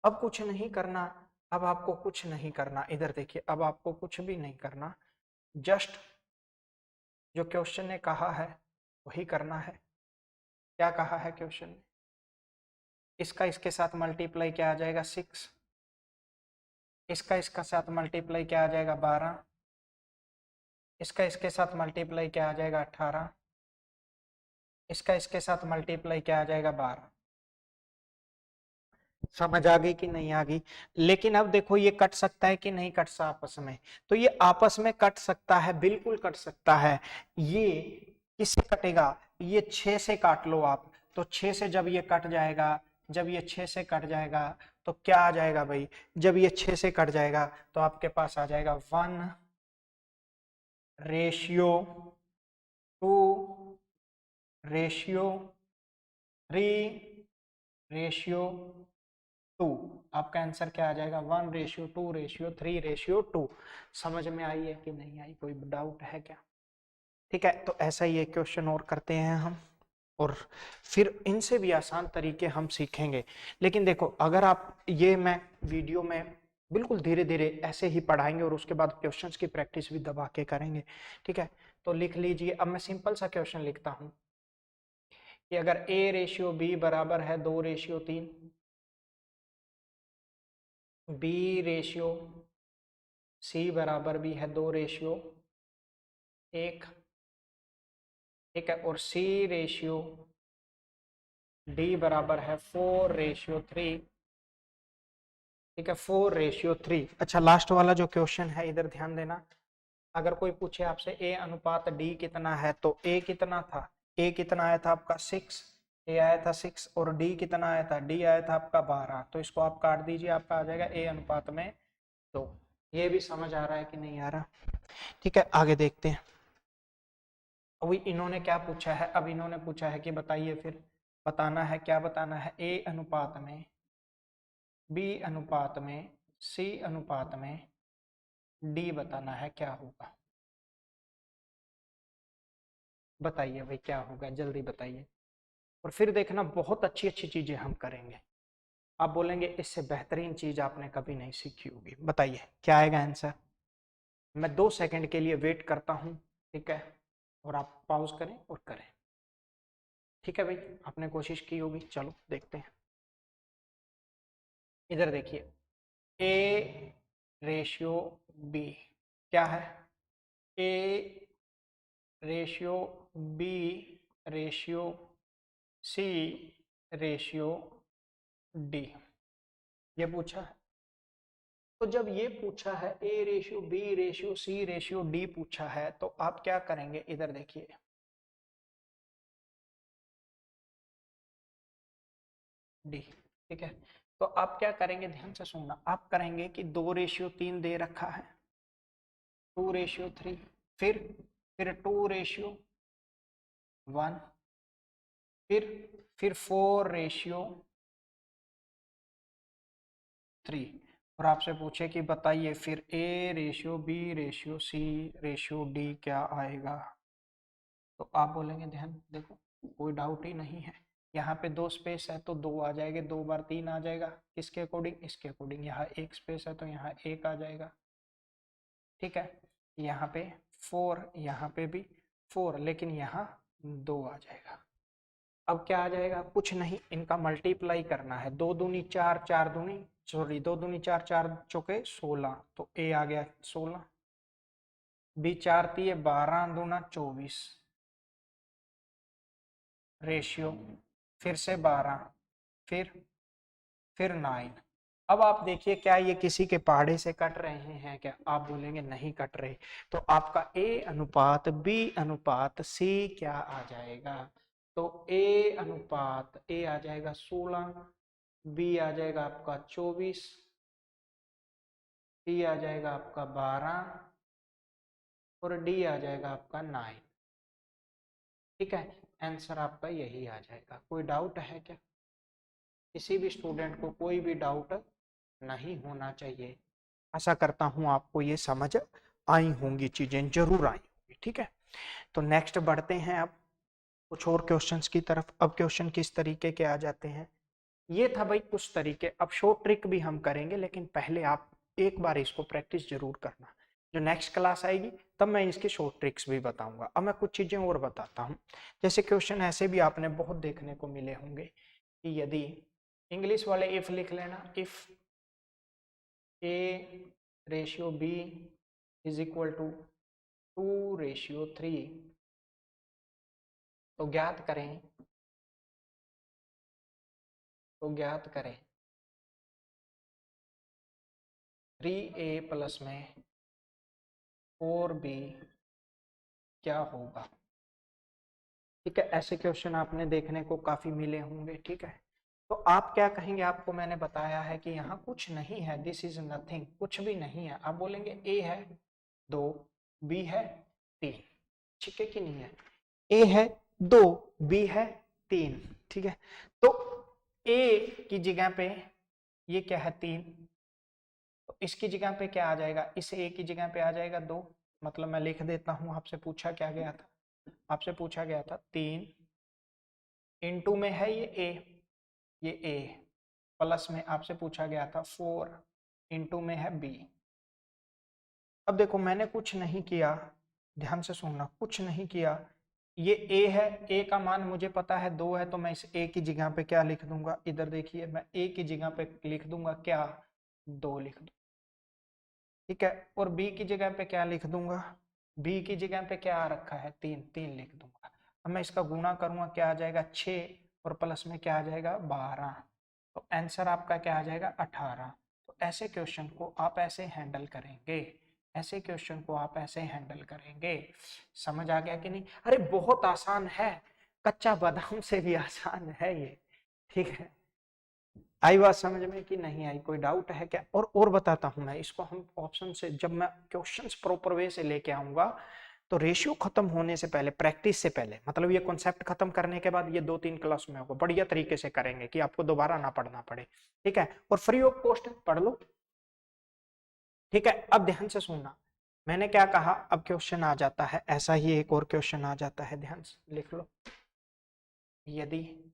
अब कुछ नहीं करना, अब आपको कुछ नहीं करना, इधर देखिए, अब आपको कुछ भी नहीं करना, जस्ट जो क्वेश्चन ने कहा है वही करना है। क्या कहा है क्वेश्चन ने? इसका इसके साथ मल्टीप्लाई क्या आ जाएगा? 6। इसका इसका साथ मल्टीप्लाई क्या आ जाएगा? 12। इसका इसके साथ मल्टीप्लाई क्या आ जाएगा? 18। इसका इसके साथ मल्टीप्लाई क्या आ जाएगा? 12। समझ आ गई कि नहीं आ गई? लेकिन अब देखो, ये कट सकता है कि नहीं कट सकता आपस में? तो ये आपस में कट सकता है, बिल्कुल कट सकता है। ये किससे कटेगा? ये 6 से काट लो आप, तो 6 से जब ये कट जाएगा, जब ये 6 से कट जाएगा तो क्या आ जाएगा भाई? जब ये 6 से कट जाएगा तो आपके पास आ जाएगा 1:2:3:2। आपका आंसर क्या आ जाएगा? 1:2:3:2। समझ में आई है कि नहीं आई? कोई डाउट है क्या? ठीक है, तो ऐसा ही एक क्वेश्चन और करते हैं हम, और फिर इनसे भी आसान तरीके हम सीखेंगे। लेकिन देखो, अगर आप ये, मैं वीडियो में बिल्कुल धीरे धीरे ऐसे ही पढ़ाएंगे और उसके बाद क्वेश्चंस की प्रैक्टिस भी दबा के करेंगे। ठीक है, तो लिख लीजिए। अब मैं सिंपल सा क्वेश्चन लिखता हूं कि अगर A/B बराबर है 2:3, B/C बराबर भी है 2:1, ठीक है, और C/D बराबर है 4:3, ठीक है, 4:3। अच्छा, लास्ट वाला जो क्वेश्चन है इधर ध्यान देना। अगर कोई पूछे आपसे A अनुपात D कितना है, तो A कितना था? A कितना आया था आपका? 6। A आया था 6, और D कितना आया था? D आया था आपका 12। तो इसको आप काट दीजिए, आपका आ जाएगा A अनुपात में 2। ये भी समझ आ रहा है कि नहीं आ रहा? ठीक है, आगे देखते हैं। अभी इन्होंने क्या पूछा है? अब इन्होंने पूछा है कि बताइए, फिर बताना है, क्या बताना है? A अनुपात में B अनुपात में C अनुपात में D बताना है, क्या होगा? बताइए भाई, क्या होगा? जल्दी बताइए। और फिर देखना, बहुत अच्छी अच्छी चीजें हम करेंगे। आप बोलेंगे इससे बेहतरीन चीज आपने कभी नहीं सीखी होगी। बताइए क्या आएगा आंसर? मैं 2 सेकंड के लिए वेट करता हूं, ठीक है, और आप पॉज करें और करें। ठीक है भाई, आपने कोशिश की होगी। चलो देखते हैं। इधर देखिए, A/B क्या है? A/B/C/D ये पूछा है। तो जब ये पूछा है, A/B/C/D पूछा है, तो आप क्या करेंगे? इधर देखिए, डी, ठीक है, तो आप क्या करेंगे? ध्यान से सुनना। आप करेंगे कि 2:3 दे रखा है, 2:3, फिर 2:1, फिर 4:3 और आपसे पूछे कि बताइए फिर A:B:C:D क्या आएगा, तो आप बोलेंगे ध्यान देखो कोई डाउट ही नहीं है, यहाँ पे 2 स्पेस है तो 2 आ जाएंगे, 2 बार 3 आ जाएगा, किसके अकॉर्डिंग, इसके अकॉर्डिंग। यहाँ 1 स्पेस है तो यहाँ 1 आ जाएगा, ठीक है। यहाँ पे 4, यहाँ पे भी 4, लेकिन यहाँ 2 आ जाएगा। अब क्या आ जाएगा, कुछ नहीं, इनका मल्टीप्लाई करना है, 2 दूनी 4, 4 दूनी सॉरी 2 दूनी 4, 4 चौके 16, तो ए आ गया 16, बी 4 तिये 12 दूना 24 रेशियो, फिर से 12, फिर 9। अब आप देखिए क्या ये किसी के पहाड़े से कट रहे हैं क्या, आप बोलेंगे नहीं कट रहे, तो आपका ए अनुपात बी अनुपात सी क्या आ जाएगा, तो ए अनुपात ए आ जाएगा 16, बी आ जाएगा आपका 24, सी आ जाएगा आपका 12 और डी आ जाएगा आपका 9, ठीक है। आंसर आपका यही आ जाएगा। कोई डाउट है क्या, किसी भी स्टूडेंट को कोई भी डाउट नहीं होना चाहिए। आशा करता हूं आपको ये समझ आई होंगी, चीजें जरूर आई होंगी, ठीक है। तो नेक्स्ट बढ़ते हैं अब कुछ और क्वेश्चंस की तरफ। अब क्वेश्चन किस तरीके के आ जाते हैं, ये था भाई कुछ तरीके। अब शॉर्ट ट्रिक भी हम करेंगे, लेकिन पहले आप एक बार इसको प्रैक्टिस जरूर करना, जो नेक्स्ट क्लास आएगी तब मैं इसके शॉर्ट ट्रिक्स भी बताऊंगा। अब मैं कुछ चीजें और बताता हूँ। जैसे क्वेश्चन ऐसे भी आपने बहुत देखने को मिले होंगे कि यदि इंग्लिश वाले इफ लिख लेना, if A:B is equal to 2:3, तो ज्ञात करें 3A प्लस में 4B क्या होगा, ठीक है। ऐसे क्वेश्चन आपने देखने को काफी मिले होंगे, ठीक है। तो आप क्या कहेंगे, आपको मैंने बताया है कि यहाँ कुछ नहीं है, दिस इज नथिंग, कुछ भी नहीं है। आप बोलेंगे ए है 2, बी है 3, ठीक है कि नहीं है, ए है 2, बी है 3, ठीक है। तो ए की जगह पे ये क्या है 3, तो इसकी जगह पे क्या आ जाएगा, इस ए की जगह पे आ जाएगा 2, मतलब मैं लिख देता हूं। आपसे पूछा क्या गया था, आपसे पूछा गया था 3 इंटू में है ये ए प्लस में आपसे पूछा गया था 4 इंटू में है बी। अब देखो मैंने कुछ नहीं किया, ध्यान से सुनना, कुछ नहीं किया, ये ए है, ए का मान मुझे पता है 2 है, तो मैं इस ए की जगह पे क्या लिख दूंगा, इधर देखिए मैं ए की जगह पे लिख दूंगा क्या, 2 लिख दूंगा, ठीक है। और बी की जगह पे क्या लिख दूंगा, बी की जगह पे क्या आ रखा है 3, 3 लिख दूंगा। अब मैं इसका गुणा करूंगा क्या आ जाएगा 6 और प्लस में क्या आ जाएगा 12, तो आंसर आपका क्या आ जाएगा 18। तो ऐसे क्वेश्चन को आप ऐसे हैंडल करेंगे, ऐसे क्वेश्चन को आप ऐसे हैंडल करेंगे। समझ आ गया कि नहीं, अरे बहुत आसान है, कच्चा बादाम से भी आसान है ये, ठीक है। आई बात समझ में कि नहीं आई, कोई डाउट है क्या, और बताता हूं मैं इसको, हम ऑप्शन से जब मैं क्वेश्चंस प्रॉपर वे से लेके आऊंगा, तो रेशियो खत्म होने से पहले, प्रैक्टिस से पहले, मतलब ये कॉन्सेप्ट खत्म करने के बाद ये 2-3 क्लास में होगा, बढ़िया तरीके से करेंगे कि आपको दोबारा ना पढ़ना पड़े, ठीक है। और फ्री ऑफ कॉस्ट पढ़ लो, ठीक है। अब ध्यान से सुनना, मैंने क्या कहा, अब क्वेश्चन आ जाता है ऐसा ही, एक और क्वेश्चन आ जाता है, ध्यान से लिख लो। यदि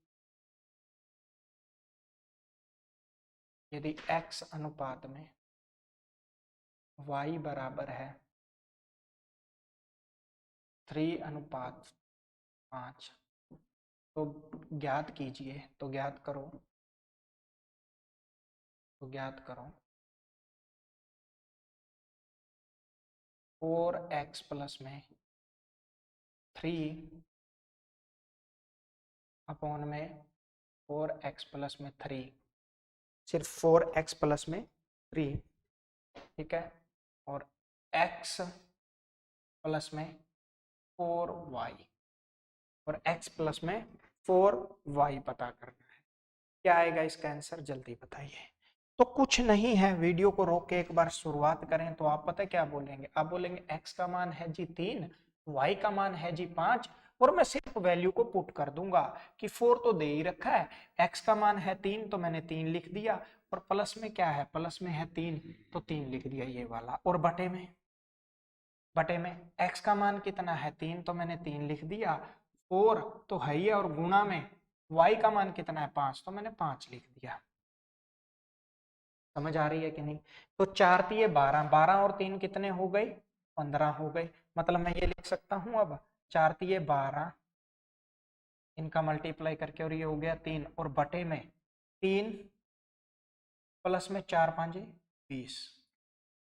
x अनुपात में y बराबर है 3:5, तो ज्ञात कीजिए, तो ज्ञात करो 4x प्लस में 3 अपॉन में 4x प्लस में 3, सिर्फ 4x प्लस में 3, ठीक है। और x प्लस में 4y और x प्लस में 4y पता करना है, क्या आएगा इसका आंसर, जल्दी बताइए। तो कुछ नहीं है, वीडियो को रोक के एक बार शुरुआत करें तो आप पता क्या बोलेंगे, आप बोलेंगे x का मान है जी 3, y का मान है जी 5 और मैं सिर्फ वैल्यू को पुट कर दूंगा कि 4 तो दे ही रखा है, x का मान है 3 तो मैंने 3 लिख दिया, और प्लस में क्या है, प्लस में है 3 तो 3 लिख दिया ये वाला, और बटे में x का मान कितना है 3 तो मैंने 3 लिख दिया, 4 तो है ही है, और गुणा में y का मान कितना है 5 तो मैंने 5 लिख दिया। समझ आ रही है कि नहीं? तो 4 तिये 12, 12 और 3 कितने हो गए, 15 हो गए। मतलब मैं ये लिख सकता हूं अब 4 तिये 12, इनका मल्टीप्लाई करके, और ये हो गया 3, और बटे में 3 प्लस में 4 5 20।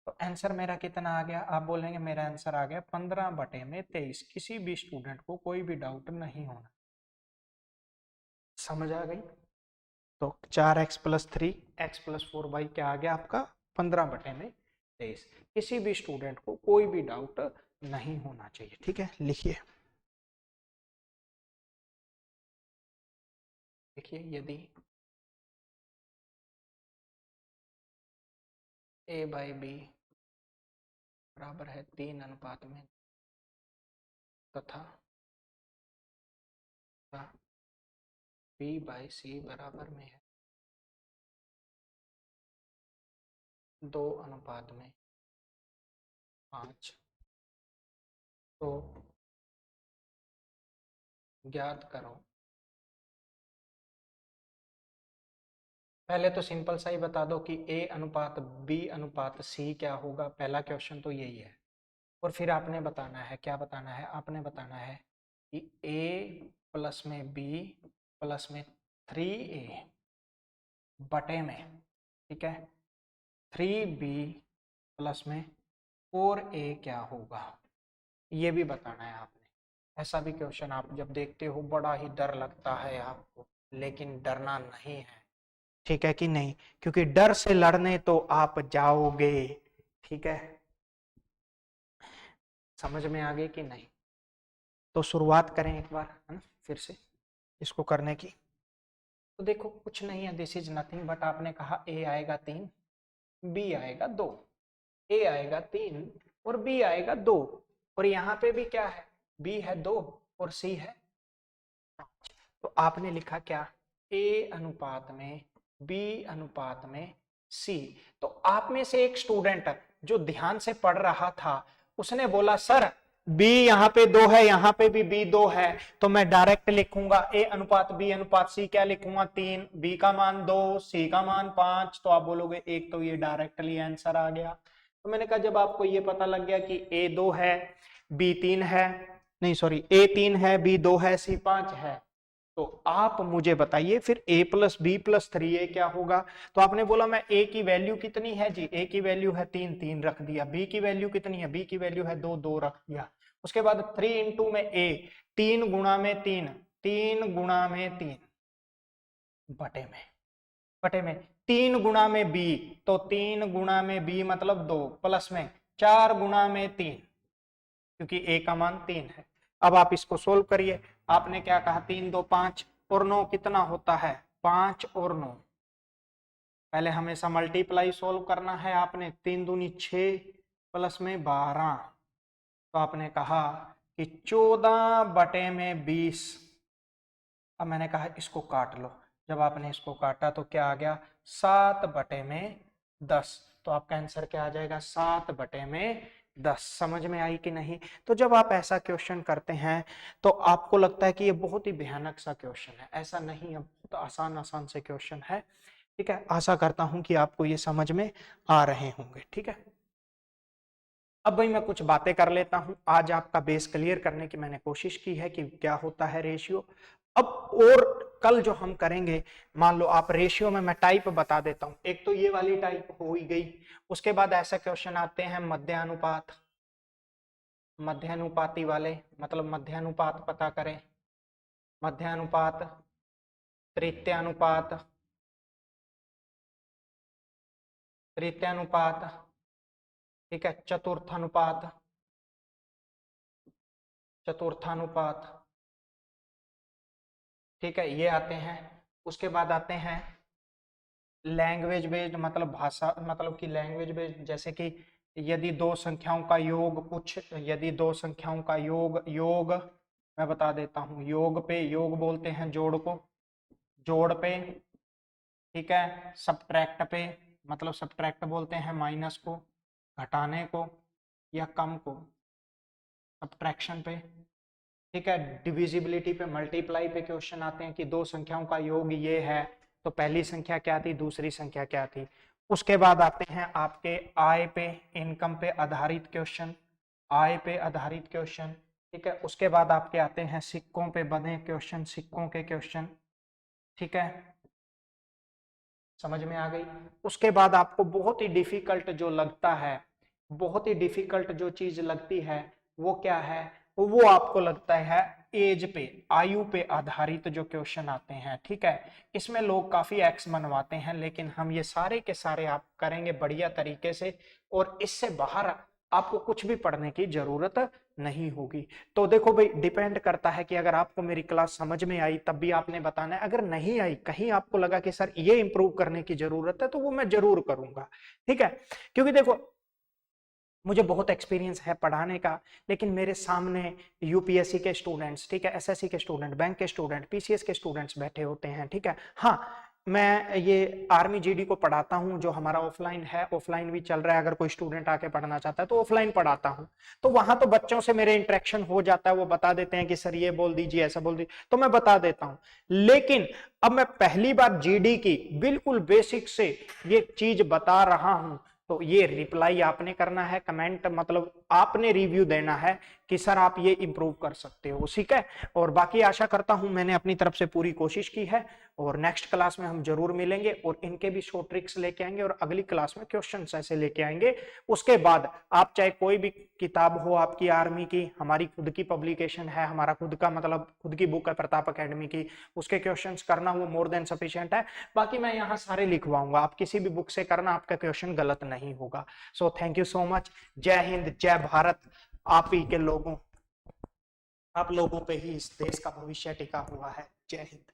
तो आंसर मेरा कितना आ गया, आप बोलेंगे मेरा आंसर आ गया 15/23। किसी भी स्टूडेंट को कोई भी डाउट नहीं होना। समझ आ गई? तो 4x + 3x + 4y क्या आ गया आपका 15/23। किसी भी स्टूडेंट को कोई भी डाउट नहीं होना चाहिए। ठीक है, लिखिए। देखिए, यदि a/b बराबर है 3 अनुपात में तथा b/c बराबर में है 2 अनुपात में 5, तो ज्ञात करो। पहले तो सिंपल सा ही बता दो कि a अनुपात b अनुपात c क्या होगा, पहला क्वेश्चन तो यही है। और फिर आपने बताना है, क्या बताना है, आपने बताना है कि a प्लस में b प्लस में 3a बटे में, ठीक है, 3b प्लस में 4a क्या होगा, ये भी बताना है आपने। ऐसा भी क्वेश्चन आप जब देखते हो बड़ा ही डर लगता है आपको, लेकिन डरना नहीं है। ठीक है कि नहीं? क्योंकि डर से लड़ने तो आप जाओगे। ठीक है, समझ में आ गई कि नहीं? तो शुरुआत करें एक बार, है ना, फिर से इसको करने की। तो देखो कुछ नहीं है, दिस इज नथिंग बट आपने कहा a आएगा 3, b आएगा 2, a आएगा 3 और b आएगा 2, और यहाँ पे भी क्या है, b है 2 और c है 5। तो आपने लिखा क्या, a अनुपात में b अनुपात में c। तो आप में से एक स्टूडेंट जो ध्यान से पढ़ रहा था उसने बोला सर b यहाँ पे 2 है, यहाँ पे भी b 2 है, तो मैं डायरेक्ट लिखूंगा a अनुपात b अनुपात c, क्या लिखूंगा 3, b का मान 2, c का मान 5। तो आप बोलोगे एक तो ये डायरेक्टली आंसर आ गया। तो मैंने कहा जब आपको ये पता लग गया कि a 2 है, b 3 है, नहीं सॉरी a 3 है, b 2 है, c 5 है, तो आप मुझे बताइए फिर a + b + 3a क्या होगा। तो आपने बोला मैं a की वैल्यू कितनी है जी, a की वैल्यू है 3, 3 रख दिया, b की वैल्यू कितनी है, b की वैल्यू है 2, 2 रख दिया। उसके बाद 3 इंटू में a, 3 गुणा में 3, 3 गुणा में 3 बटे में 3 गुणा में b, तो 3 गुणा में b मतलब 2, प्लस में 4 गुणा में 3, क्योंकि a का मान 3 है। अब आप इसको सोल्व करिए। आपने क्या कहा, 3 2 5 और 9 कितना होता है, 5 और 9। पहले हमेशा मल्टीप्लाई सोल्व करना है आपने, 3 दूनी 6 प्लस में 12, तो आपने कहा कि 14 बटे में 20। अब मैंने कहा इसको काट लो, जब आपने इसको काटा तो क्या आ गया, 7 बटे में 10। तो आपका आंसर क्या आ जाएगा, 7 बटे में 10। समझ में आई कि नहीं? तो जब आप ऐसा क्वेश्चन करते हैं तो आपको लगता है कि ये बहुत ही भयानक सा क्वेश्चन है, ऐसा नहीं है, बहुत आसान से क्वेश्चन है। ठीक है, आशा करता हूं कि आपको ये समझ में आ रहे होंगे। ठीक है, अब भाई मैं कुछ बातें कर लेता हूं। आज आपका बेस क्लियर करने की मैंने कोशिश की है कि क्या होता है रेशियो। अब और कल जो हम करेंगे, मान लो आप रेशियो में मैं टाइप बता देता हूं, एक तो ये वाली टाइप हो ही गई। उसके बाद ऐसा क्वेश्चन आते हैं मध्यानुपात, मध्यानुपाती वाले, मतलब मध्यानुपात पता करें, मध्यानुपात, तृतीयानुपात, तृतीयानुपात, ठीक है, चतुर्थानुपात, चतुर्थानुपात, ठीक है, ये आते हैं। उसके बाद आते हैं लैंग्वेज बेस्ड, मतलब भाषा, मतलब कि लैंग्वेज बेस्ड, जैसे कि यदि दो संख्याओं का योग कुछ, यदि दो संख्याओं का योग मैं बता देता हूँ। योग पे, योग बोलते हैं जोड़ को, जोड़ पे, ठीक है। सब्ट्रैक्ट पे, मतलब सब्ट्रैक्ट बोलते हैं माइनस को, घटाने को या कम को, सब्ट्रैक्शन पे, ठीक है। डिविजिबिलिटी पे, मल्टीप्लाई पे क्वेश्चन आते हैं कि दो संख्याओं का योग ये है, तो पहली संख्या क्या थी, दूसरी संख्या क्या थी। उसके बाद आते हैं आपके आय पे, इनकम पे आधारित क्वेश्चन, आय पे आधारित क्वेश्चन, ठीक है। उसके बाद आपके आते हैं सिक्कों पे बने क्वेश्चन, सिक्कों के क्वेश्चन, ठीक है। समझ में आ गई। उसके बाद आपको बहुत ही डिफिकल्ट जो लगता है, बहुत ही डिफिकल्ट जो चीज लगती है वो क्या है, वो आपको लगता है एज पे, आयु पे आधारित जो क्वेश्चन आते हैं, ठीक है। इसमें लोग काफी एक्स मनवाते हैं, लेकिन हम ये सारे के सारे आप करेंगे बढ़िया तरीके से, और इससे बाहर आपको कुछ भी पढ़ने की जरूरत नहीं होगी। तो देखो भाई, डिपेंड करता है कि अगर आपको मेरी क्लास समझ में आई तब भी आपने बताना है, अगर नहीं आई, कहीं आपको लगा कि सर ये इंप्रूव करने की जरूरत है, तो वो मैं जरूर करूंगा, ठीक है। क्योंकि देखो, मुझे बहुत एक्सपीरियंस है पढ़ाने का, लेकिन मेरे सामने यूपीएससी के स्टूडेंट्स, ठीक है, एसएससी के स्टूडेंट, बैंक के स्टूडेंट, पीसीएस के स्टूडेंट्स बैठे होते हैं, ठीक है। हाँ, मैं ये आर्मी जीडी को पढ़ाता हूँ, जो हमारा ऑफलाइन है, ऑफलाइन भी चल रहा है, अगर कोई स्टूडेंट आके पढ़ना चाहता है तो ऑफलाइन पढ़ाता हूँ। तो वहां तो बच्चों से मेरे इंटरेक्शन हो जाता है, वो बता देते हैं कि सर ये बोल दीजिए, ऐसा बोल दीजिए, तो मैं बता देता हूँ। लेकिन अब मैं पहली बार जीडी की बिल्कुल बेसिक से ये चीज बता रहा हूँ, तो ये रिप्लाई आपने करना है, कमेंट मतलब आपने रिव्यू देना है कि सर आप ये इंप्रूव कर सकते हो, ठीक है। और बाकी आशा करता हूं मैंने अपनी तरफ से पूरी कोशिश की है, और नेक्स्ट क्लास में हम जरूर मिलेंगे और इनके भी शॉर्ट ट्रिक्स लेके आएंगे, और अगली क्लास में क्वेश्चंस ऐसे लेके आएंगे। उसके बाद आप चाहे कोई भी किताब हो आपकी आर्मी की, हमारी खुद की पब्लिकेशन है, हमारा खुद का मतलब खुद की बुक है प्रताप अकेडमी की, उसके क्वेश्चंस करना वो मोर देन सफिशिएंट है। बाकी मैं यहाँ सारे लिखवाऊंगा, आप किसी भी बुक से करना, आपका क्वेश्चन गलत नहीं होगा। So thank you so much. जय हिंद, जय भारत। आप ही के लोगों, आप लोगों पे ही इस देश का भविष्य टिका हुआ है। जय हिंद।